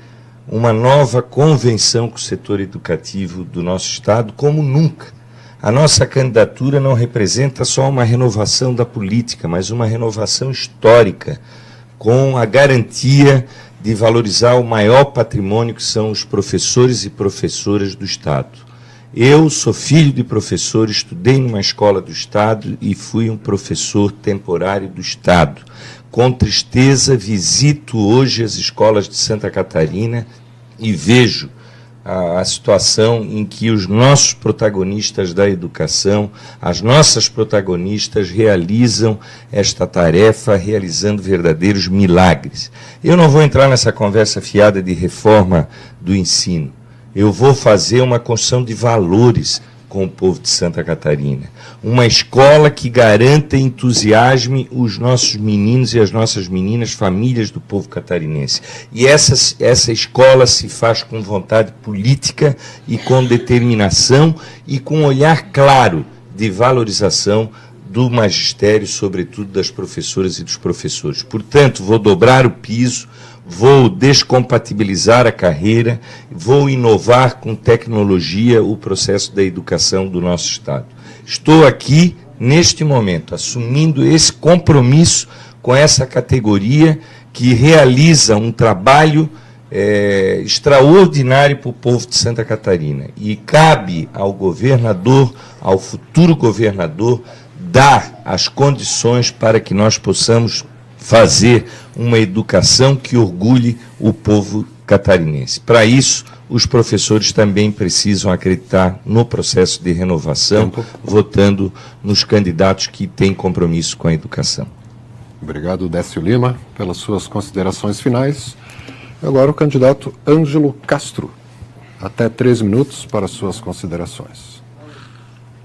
uma nova convenção com o setor educativo do nosso Estado, como nunca. A nossa candidatura não representa só uma renovação da política, mas uma renovação histórica, com a garantia de valorizar o maior patrimônio que são os professores e professoras do Estado. Eu sou filho de professor, estudei numa escola do Estado e fui um professor temporário do Estado. Com tristeza, visito hoje as escolas de Santa Catarina e vejo a situação em que os nossos protagonistas da educação, as nossas protagonistas realizam esta tarefa, realizando verdadeiros milagres. Eu não vou entrar nessa conversa fiada de reforma do ensino. Eu vou fazer uma construção de valores com o povo de Santa Catarina. Uma escola que garanta e entusiasme os nossos meninos e as nossas meninas, famílias do povo catarinense. E essa escola se faz com vontade política e com determinação e com um olhar claro de valorização do magistério, sobretudo das professoras e dos professores. Portanto, vou dobrar o piso, vou descompatibilizar a carreira, vou inovar com tecnologia o processo da educação do nosso Estado. Estou aqui, neste momento, assumindo esse compromisso com essa categoria que realiza um trabalho extraordinário para o povo de Santa Catarina. E cabe ao governador, ao futuro governador, dar as condições para que nós possamos fazer uma educação que orgulhe o povo catarinense. Para isso, os professores também precisam acreditar no processo de renovação, votando nos candidatos que têm compromisso com a educação. Obrigado, Décio Lima, pelas suas considerações finais. Agora o candidato Ângelo Castro. Até 3 minutos para suas considerações.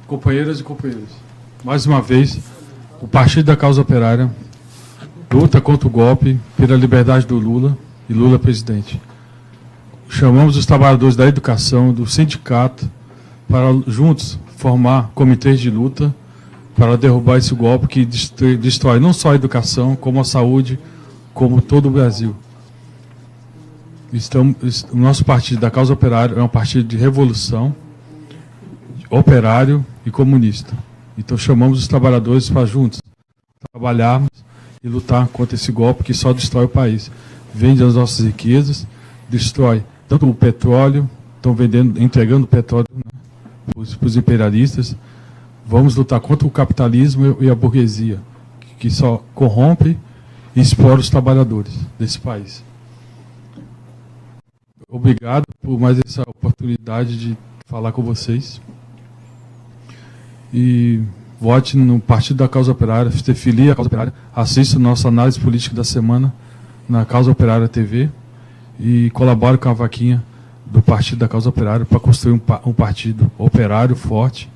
Companheiras e companheiros, mais uma vez, o Partido da Causa Operária luta contra o golpe pela liberdade do Lula e Lula presidente. Chamamos os trabalhadores da educação, do sindicato, para juntos formar comitês de luta para derrubar esse golpe que destrói não só a educação, como a saúde, como todo o Brasil. O nosso Partido da Causa Operária é um partido de revolução, operário e comunista. Então chamamos os trabalhadores para juntos trabalharmos e lutar contra esse golpe que só destrói o país. Vende as nossas riquezas, destrói tanto o petróleo, estão entregando petróleo, né, para os imperialistas. Vamos lutar contra o capitalismo e a burguesia, que só corrompe e explora os trabalhadores desse país. Obrigado por mais essa oportunidade de falar com vocês. E vote no Partido da Causa Operária, se filie à Causa Operária, assista nossa análise política da semana na Causa Operária TV e colabore com a vaquinha do Partido da Causa Operária para construir um partido operário forte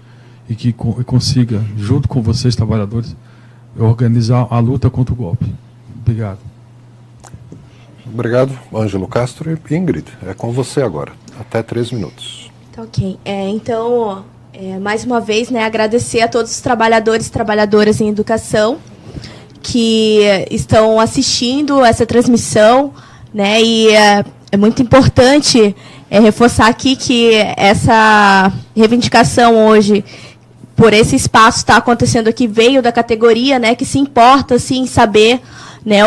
e que consiga, junto com vocês, trabalhadores, organizar a luta contra o golpe. Obrigado. Obrigado, Ângelo Castro. E Ingrid, é com você agora. Até 3 minutos. Tá, ok. Mais uma vez, agradecer a todos os trabalhadores e trabalhadoras em educação que estão assistindo essa transmissão, e é muito importante reforçar aqui que essa reivindicação hoje, por esse espaço está acontecendo aqui, veio da categoria, que se importa, sim, em saber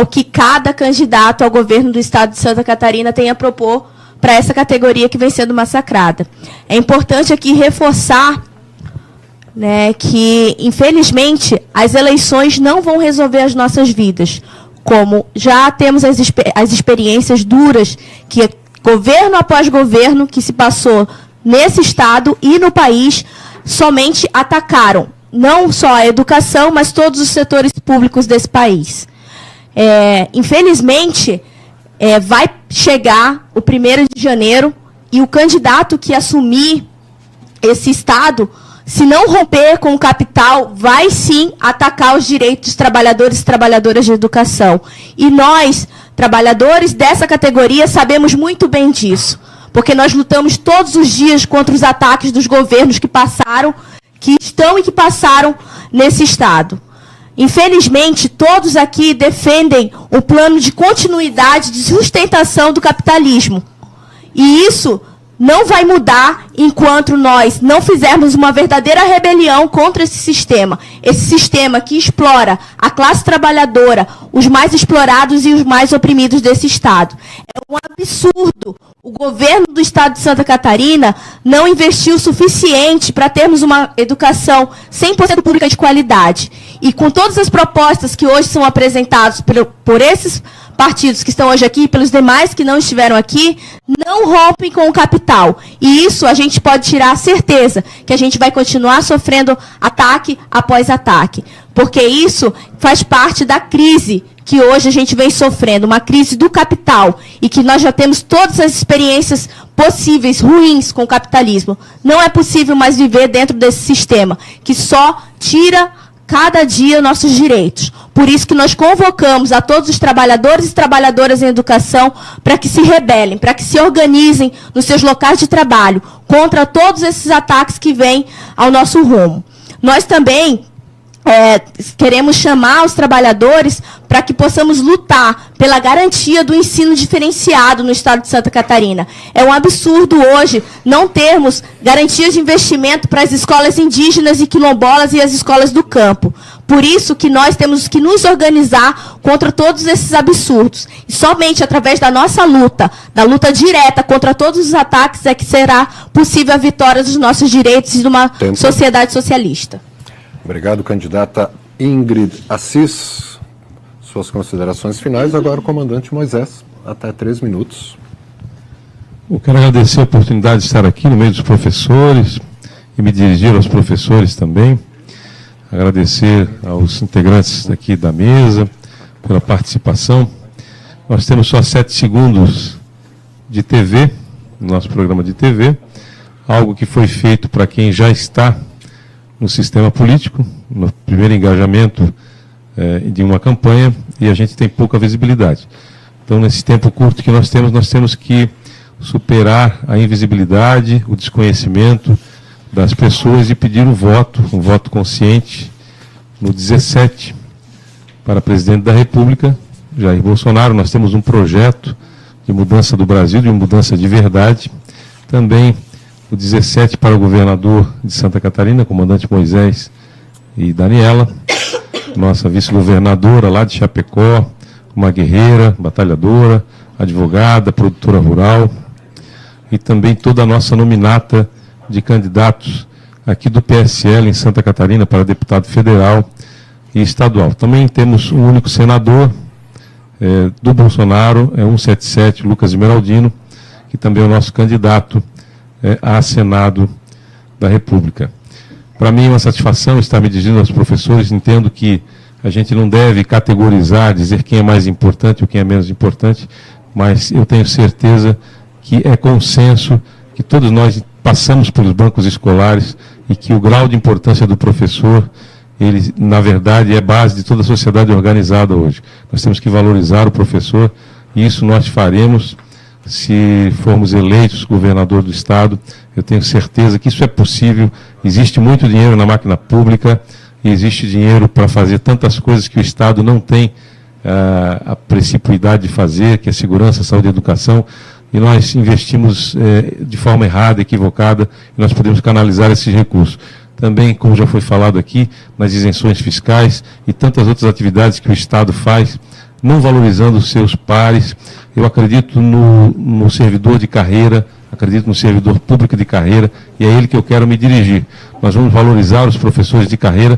o que cada candidato ao governo do Estado de Santa Catarina tem a propor para essa categoria que vem sendo massacrada. É importante aqui reforçar que, infelizmente, as eleições não vão resolver as nossas vidas, como já temos as experiências duras que governo após governo que se passou nesse Estado e no país somente atacaram não só a educação, mas todos os setores públicos desse país. Infelizmente, vai chegar o 1º de janeiro e o candidato que assumir esse Estado, se não romper com o capital, vai sim atacar os direitos dos trabalhadores e trabalhadoras de educação. E nós, trabalhadores dessa categoria, sabemos muito bem disso, porque nós lutamos todos os dias contra os ataques dos governos que passaram, que estão e que passaram nesse Estado. Infelizmente, todos aqui defendem o plano de continuidade, de sustentação do capitalismo. E isso não vai mudar enquanto nós não fizermos uma verdadeira rebelião contra esse sistema que explora a classe trabalhadora, os mais explorados e os mais oprimidos desse Estado. É um absurdo o governo do Estado de Santa Catarina não investiu o suficiente para termos uma educação 100% pública de qualidade. E com todas as propostas que hoje são apresentadas por esses partidos que estão hoje aqui e pelos demais que não estiveram aqui, não rompem com o capital. E isso a gente pode tirar a certeza que a gente vai continuar sofrendo ataque após ataque. Porque isso faz parte da crise que hoje a gente vem sofrendo, uma crise do capital, e que nós já temos todas as experiências possíveis, ruins com o capitalismo. Não é possível mais viver dentro desse sistema, que só tira cada dia nossos direitos. Por isso que nós convocamos a todos os trabalhadores e trabalhadoras em educação para que se rebelem, para que se organizem nos seus locais de trabalho contra todos esses ataques que vêm ao nosso rumo. Nós também queremos chamar os trabalhadores para que possamos lutar pela garantia do ensino diferenciado no Estado de Santa Catarina. É um absurdo hoje não termos garantias de investimento para as escolas indígenas e quilombolas e as escolas do campo. Por isso que nós temos que nos organizar contra todos esses absurdos. E somente através da nossa luta, da luta direta contra todos os ataques, é que será possível a vitória dos nossos direitos e de uma sociedade socialista. Obrigado, candidata Ingrid Assis. Suas considerações finais. Agora o comandante Moisés, até 3 minutos. Eu quero agradecer a oportunidade de estar aqui no meio dos professores e me dirigir aos professores também. Agradecer aos integrantes aqui da mesa pela participação. Nós temos só 7 segundos de TV, no nosso programa de TV, algo que foi feito para quem já está no sistema político, no primeiro engajamento de uma campanha, e a gente tem pouca visibilidade. Então, nesse tempo curto que nós temos que superar a invisibilidade, o desconhecimento das pessoas e pedir um voto consciente, no 17, para presidente da República, Jair Bolsonaro. Nós temos um projeto de mudança do Brasil, de mudança de verdade. Também o 17 para o governador de Santa Catarina, comandante Moisés e Daniela, nossa vice-governadora lá de Chapecó, uma guerreira, batalhadora, advogada, produtora rural, e também toda a nossa nominata de candidatos aqui do PSL em Santa Catarina para deputado federal e estadual. Também temos um único senador do Bolsonaro, 177, Lucas Esmeraldino, que também é o nosso candidato a Senado da República. Para mim é uma satisfação estar me dirigindo aos professores. Entendo que a gente não deve categorizar, dizer quem é mais importante ou quem é menos importante, mas eu tenho certeza que é consenso que todos nós passamos pelos bancos escolares e que o grau de importância do professor, ele, na verdade, é base de toda a sociedade organizada hoje. Nós temos que valorizar o professor, e isso nós faremos se formos eleitos governador do Estado. Eu tenho certeza que isso é possível. Existe muito dinheiro na máquina pública, e existe dinheiro para fazer tantas coisas que o Estado não tem a precipuidade de fazer, que é segurança, saúde e educação, e nós investimos de forma errada, equivocada, e nós podemos canalizar esses recursos. Também, como já foi falado aqui, nas isenções fiscais e tantas outras atividades que o Estado faz, não valorizando os seus pares. Eu acredito no servidor de carreira, acredito no servidor público de carreira, e é ele que eu quero me dirigir. Nós vamos valorizar os professores de carreira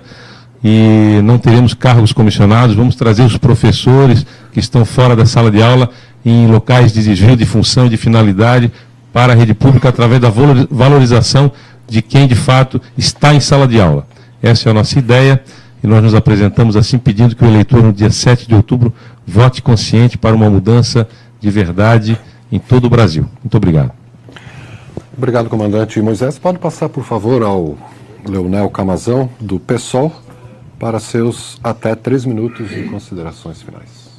e não teremos cargos comissionados, vamos trazer os professores que estão fora da sala de aula em locais de desvio de função e de finalidade para a rede pública através da valorização de quem de fato está em sala de aula. Essa é a nossa ideia, e nós nos apresentamos assim pedindo que o eleitor no dia 7 de outubro vote consciente para uma mudança de verdade em todo o Brasil. Muito obrigado. Obrigado, comandante Moisés. Pode passar, por favor, ao Leonel Camazão, do PSOL, para seus até 3 minutos de considerações finais.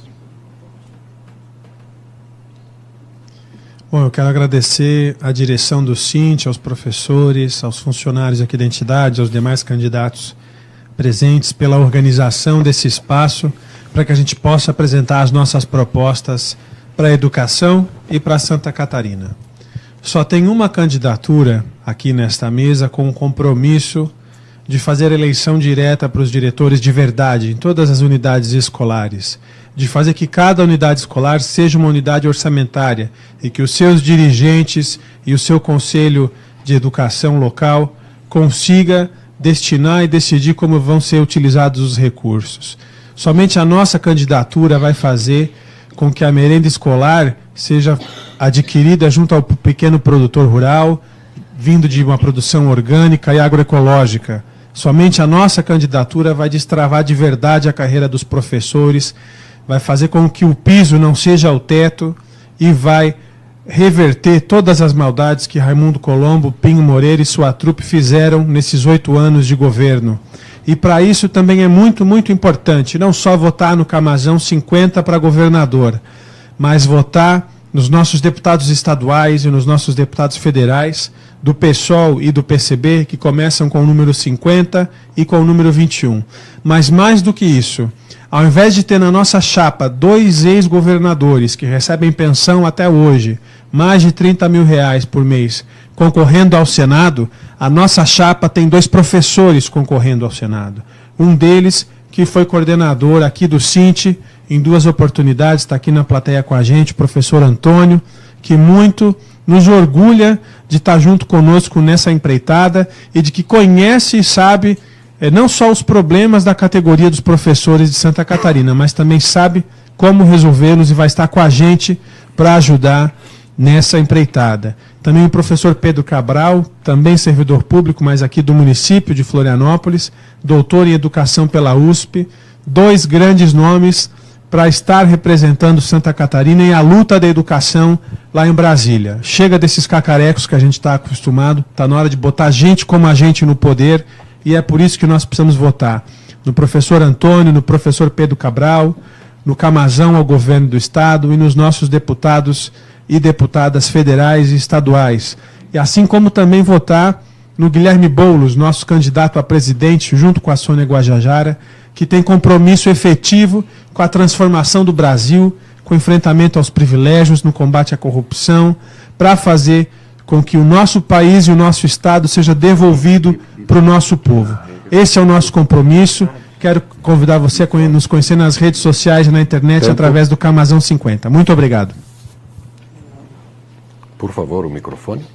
Bom, eu quero agradecer à direção do Sint, aos professores, aos funcionários aqui da entidade, aos demais candidatos presentes pela organização desse espaço para que a gente possa apresentar as nossas propostas para a educação e para Santa Catarina. Só tem uma candidatura aqui nesta mesa com o compromisso de fazer eleição direta para os diretores de verdade em todas as unidades escolares, de fazer que cada unidade escolar seja uma unidade orçamentária e que os seus dirigentes e o seu conselho de educação local consiga destinar e decidir como vão ser utilizados os recursos. Somente a nossa candidatura vai fazer com que a merenda escolar seja adquirida junto ao pequeno produtor rural, vindo de uma produção orgânica e agroecológica. Somente a nossa candidatura vai destravar de verdade a carreira dos professores, vai fazer com que o piso não seja o teto e vai reverter todas as maldades que Raimundo Colombo, Pinho Moreira e sua trupe fizeram nesses 8 anos de governo. E para isso também é muito, muito importante não só votar no Camazão 50 para governador, mas votar nos nossos deputados estaduais e nos nossos deputados federais, do PSOL e do PCB, que começam com o número 50 e com o número 21. Mas mais do que isso, ao invés de ter na nossa chapa 2 ex-governadores que recebem pensão até hoje, mais de R$30 mil por mês, concorrendo ao Senado, a nossa chapa tem 2 professores concorrendo ao Senado. Um deles, que foi coordenador aqui do Sint, em 2 oportunidades, está aqui na plateia com a gente, o professor Antônio, que muito nos orgulha de estar junto conosco nessa empreitada e de que conhece e sabe não só os problemas da categoria dos professores de Santa Catarina, mas também sabe como resolvê-los e vai estar com a gente para ajudar nessa empreitada. Também o professor Pedro Cabral, também servidor público, mas aqui do município de Florianópolis, doutor em educação pela USP, 2 grandes nomes para estar representando Santa Catarina em a luta da educação lá em Brasília. Chega desses cacarecos que a gente está acostumado, está na hora de botar gente como a gente no poder, e é por isso que nós precisamos votar no professor Antônio, no professor Pedro Cabral, no Camazão ao governo do Estado e nos nossos deputados e deputadas federais e estaduais. E assim como também votar no Guilherme Boulos, nosso candidato a presidente, junto com a Sônia Guajajara, que tem compromisso efetivo com a transformação do Brasil, com o enfrentamento aos privilégios, no combate à corrupção, para fazer com que o nosso país e o nosso Estado seja devolvido para o nosso povo. Esse é o nosso compromisso. Quero convidar você a nos conhecer nas redes sociais e na internet através do Camazão 50. Muito obrigado. Por favor, o microfone.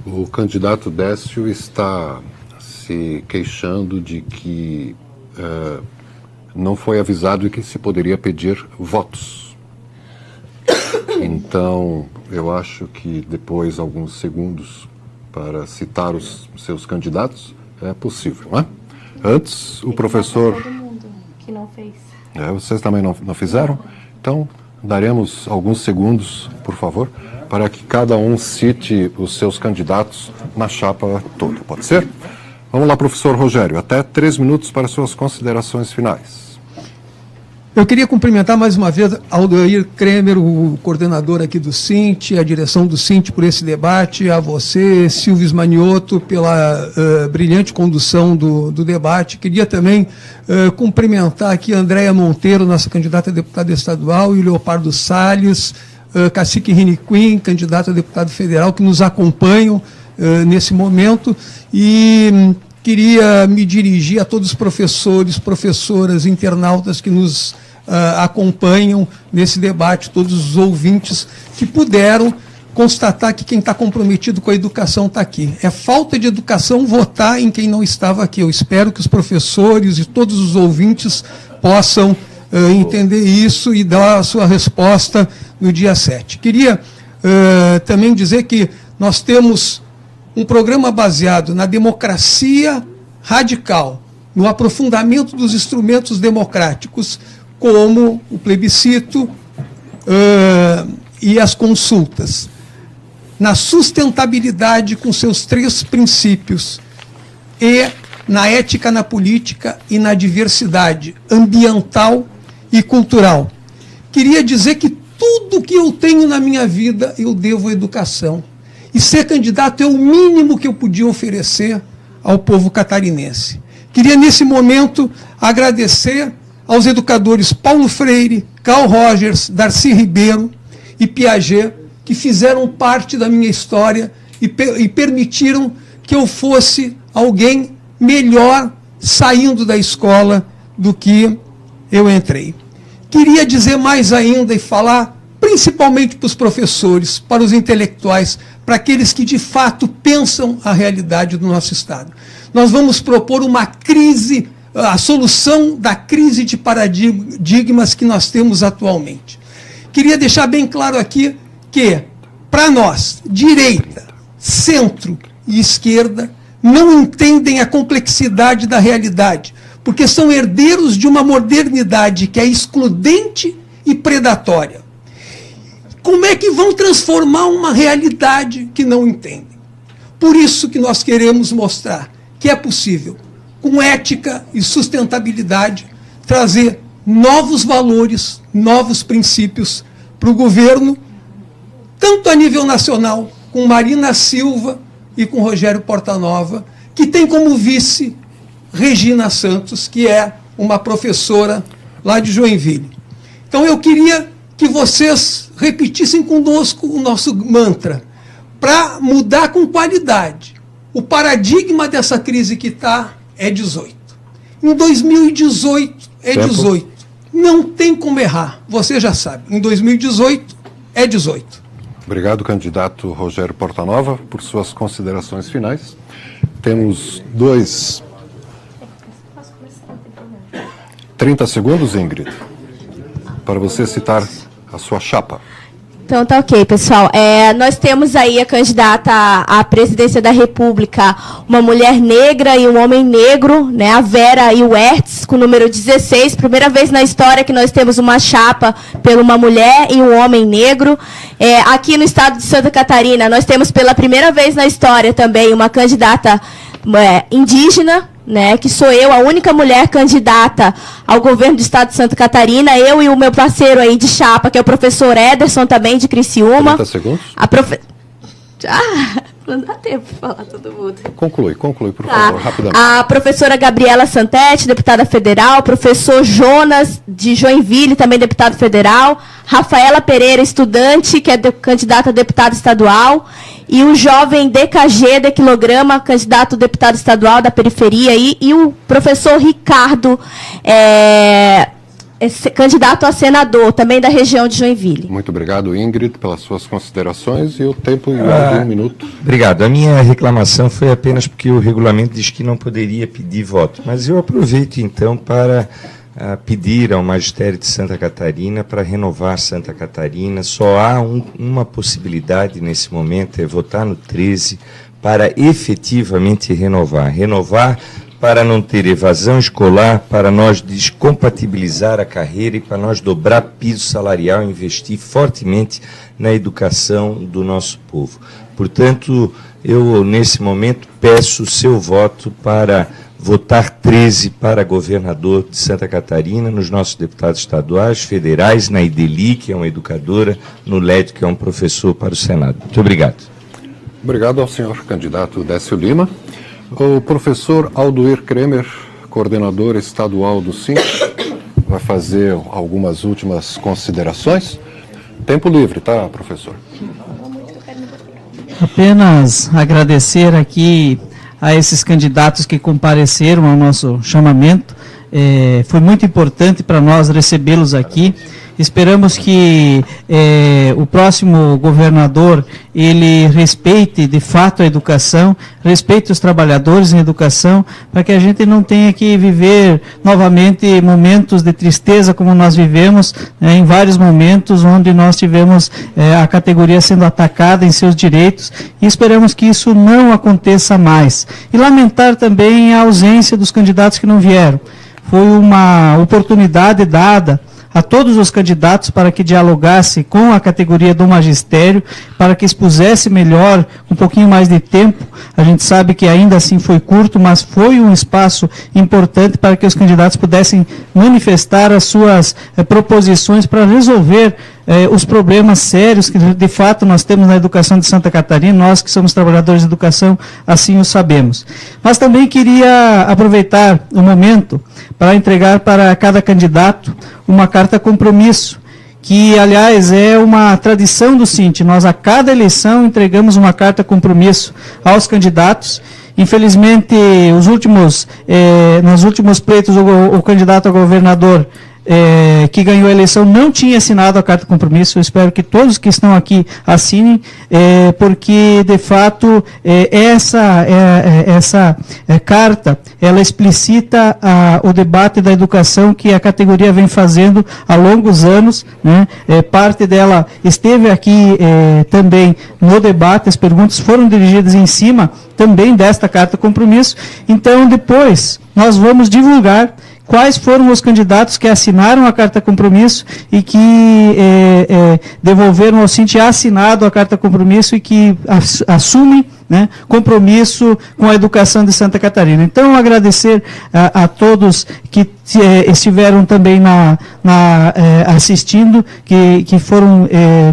O candidato Décio está se queixando de que não foi avisado e que se poderia pedir votos. Então, eu acho que depois, alguns segundos, para citar os seus candidatos, é possível, não é? Antes, o professor... Todo mundo que não fez. Vocês também não fizeram? Então, daremos alguns segundos, por favor, para que cada um cite os seus candidatos na chapa toda. Pode ser? Vamos lá, professor Rogério. Até 3 minutos para suas considerações finais. Eu queria cumprimentar mais uma vez Aldair Kremer, o coordenador aqui do Sint, a direção do Sint por esse debate, a você, Silvio Ismanioto, pela brilhante condução do debate. Queria também cumprimentar aqui a Andréia Monteiro, nossa candidata a deputada estadual, e o Leopardo Salles, Cacique Riniquim, candidato a deputado federal, que nos acompanham nesse momento. E queria me dirigir a todos os professores, professoras, internautas que nos acompanham nesse debate, todos os ouvintes que puderam constatar que quem está comprometido com a educação está aqui. É falta de educação votar em quem não estava aqui. Eu espero que os professores e todos os ouvintes possam entender isso e dar a sua resposta no dia 7. Queria também dizer que nós temos um programa baseado na democracia radical, no aprofundamento dos instrumentos democráticos, como o plebiscito e as consultas, na sustentabilidade com seus 3 princípios, e na ética na política e na diversidade ambiental e cultural. Queria dizer que tudo que eu tenho na minha vida eu devo à educação. E ser candidato é o mínimo que eu podia oferecer ao povo catarinense. Queria, nesse momento, agradecer aos educadores Paulo Freire, Carl Rogers, Darcy Ribeiro e Piaget, que fizeram parte da minha história e permitiram que eu fosse alguém melhor saindo da escola do que eu entrei. Queria dizer mais ainda e falar principalmente para os professores, para os intelectuais, para aqueles que de fato pensam a realidade do nosso Estado. Nós vamos propor uma crise, a solução da crise de paradigmas que nós temos atualmente. Queria deixar bem claro aqui que, para nós, direita, centro e esquerda não entendem a complexidade da realidade, porque são herdeiros de uma modernidade que é excludente e predatória. Como é que vão transformar uma realidade que não entendem? Por isso que nós queremos mostrar que é possível, com ética e sustentabilidade, trazer novos valores, novos princípios para o governo, tanto a nível nacional, com Marina Silva e com Rogério Portanova, que tem como vice Regina Santos, que é uma professora lá de Joinville. Então eu queria que vocês repetissem conosco o nosso mantra, para mudar com qualidade. O paradigma dessa crise que está é 18. Em 2018 é 18. Não tem como errar, você já sabe. Em 2018 é 18. Obrigado, candidato Rogério Portanova, por suas considerações finais. Temos 30 segundos, Ingrid, para você citar a sua chapa. Então tá ok, pessoal. Nós temos aí a candidata à presidência da República, uma mulher negra e um homem negro, né, a Vera Iwertz, com o número 16. Primeira vez na história que nós temos uma chapa por uma mulher e um homem negro. Aqui no estado de Santa Catarina, nós temos pela primeira vez na história também uma candidata indígena, né, que sou eu, a única mulher candidata ao governo do estado de Santa Catarina, eu e o meu parceiro aí de chapa, que é o professor Ederson, também de Criciúma. 30 segundos. Não dá tempo de falar todo mundo. Conclui, por favor, rapidamente. A professora Gabriela Santetti, deputada federal, professor Jonas, de Joinville, também deputado federal, Rafaela Pereira, estudante, que é candidata a deputada estadual, e o jovem DKG, de Quilograma, candidato a deputado estadual da periferia, e o professor Ricardo, candidato a senador, também da região de Joinville. Muito obrigado, Ingrid, pelas suas considerações, e o tempo em um minuto. Obrigado. A minha reclamação foi apenas porque o regulamento diz que não poderia pedir voto, mas eu aproveito então para pedir ao magistério de Santa Catarina para renovar Santa Catarina. Só há uma possibilidade nesse momento, é votar no 13 para efetivamente renovar. Renovar para não ter evasão escolar, para nós descompatibilizar a carreira e para nós dobrar piso salarial e investir fortemente na educação do nosso povo. Portanto, eu, nesse momento, peço o seu voto para votar 13 para governador de Santa Catarina, nos nossos deputados estaduais, federais, na Ideli, que é uma educadora, no LED, que é um professor, para o Senado. Muito obrigado. Obrigado ao senhor candidato Décio Lima. O professor Aldoir Kremer, coordenador estadual do SINT, vai fazer algumas últimas considerações. Tempo livre, tá, professor? Apenas agradecer aqui a esses candidatos que compareceram ao nosso chamamento. Foi muito importante para nós recebê-los aqui. Esperamos que o próximo governador ele respeite de fato a educação, respeite os trabalhadores em educação, para que a gente não tenha que viver novamente momentos de tristeza como nós vivemos em vários momentos onde nós tivemos a categoria sendo atacada em seus direitos, e esperamos que isso não aconteça mais. E lamentar também a ausência dos candidatos que não vieram. Foi uma oportunidade dada a todos os candidatos para que dialogasse com a categoria do magistério, para que expusesse melhor, um pouquinho mais de tempo. A gente sabe que ainda assim foi curto, mas foi um espaço importante para que os candidatos pudessem manifestar as suas proposições para resolver os problemas sérios que de fato nós temos na educação de Santa Catarina. Nós que somos trabalhadores de educação assim o sabemos. Mas também queria aproveitar o momento para entregar para cada candidato uma carta compromisso, que aliás é uma tradição do SINT. Nós a cada eleição entregamos uma carta compromisso aos candidatos. Infelizmente, nos últimos pleitos, o candidato a governador que ganhou a eleição não tinha assinado a carta de compromisso. Eu espero que todos que estão aqui assinem, porque de fato essa carta ela explicita o debate da educação que a categoria vem fazendo há longos anos, né? Parte dela esteve aqui também no debate, as perguntas foram dirigidas em cima também desta carta de compromisso. Então depois nós vamos divulgar quais foram os candidatos que assinaram a carta compromisso e que devolveram ao SINT assinado a carta compromisso e que assumem, né, compromisso com a educação de Santa Catarina. Então, agradecer a todos que estiveram também assistindo, que foram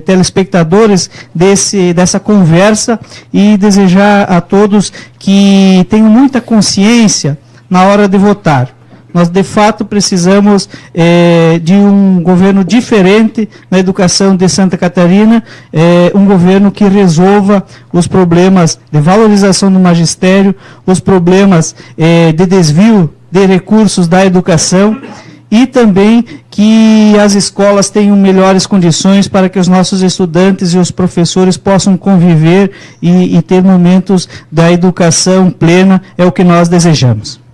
telespectadores dessa conversa, e desejar a todos que tenham muita consciência na hora de votar. Nós, de fato, precisamos de um governo diferente na educação de Santa Catarina, um governo que resolva os problemas de valorização do magistério, os problemas de desvio de recursos da educação, e também que as escolas tenham melhores condições para que os nossos estudantes e os professores possam conviver e ter momentos da educação plena. É o que nós desejamos.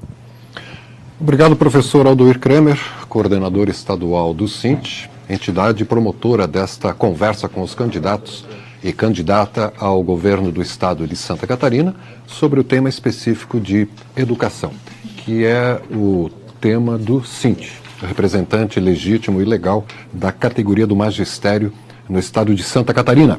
Obrigado, professor Aldoir Kremer, coordenador estadual do SINT. entidade promotora desta conversa com os candidatos e candidata ao governo do estado de Santa Catarina sobre o tema específico de educação, que é o tema do Sint, representante legítimo e legal da categoria do magistério no estado de Santa Catarina.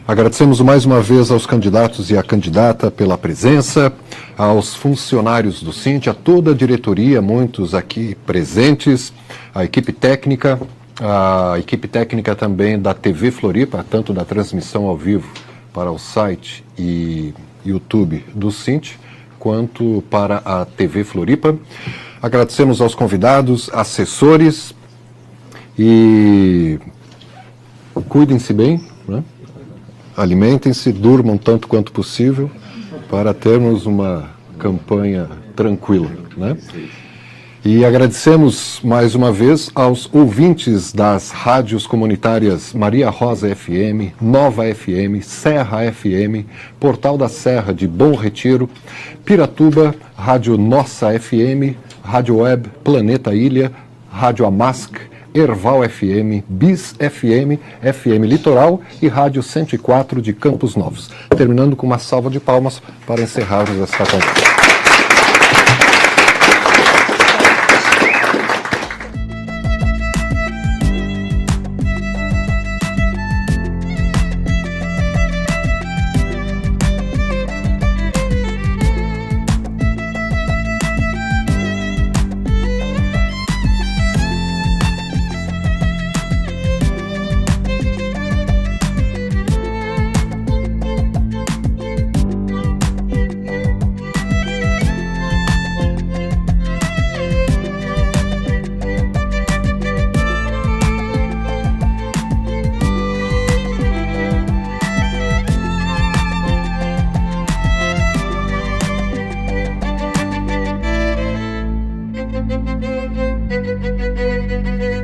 Agradecemos mais uma vez aos candidatos e à candidata pela presença, aos funcionários do Sint, a toda a diretoria, muitos aqui presentes, a equipe técnica também da TV Floripa, tanto da transmissão ao vivo para o site e YouTube do Sint, quanto para a TV Floripa. Agradecemos aos convidados, assessores e cuidem-se bem, né? Alimentem-se, durmam tanto quanto possível para termos uma campanha tranquila, né? E agradecemos mais uma vez aos ouvintes das rádios comunitárias Maria Rosa FM, Nova FM, Serra FM, Portal da Serra de Bom Retiro, Piratuba, Rádio Nossa FM, Rádio Web Planeta Ilha, Rádio Amasc, Erval FM, Bis FM, FM Litoral e Rádio 104 de Campos Novos. Terminando com uma salva de palmas para encerrarmos esta conversa. Thank you.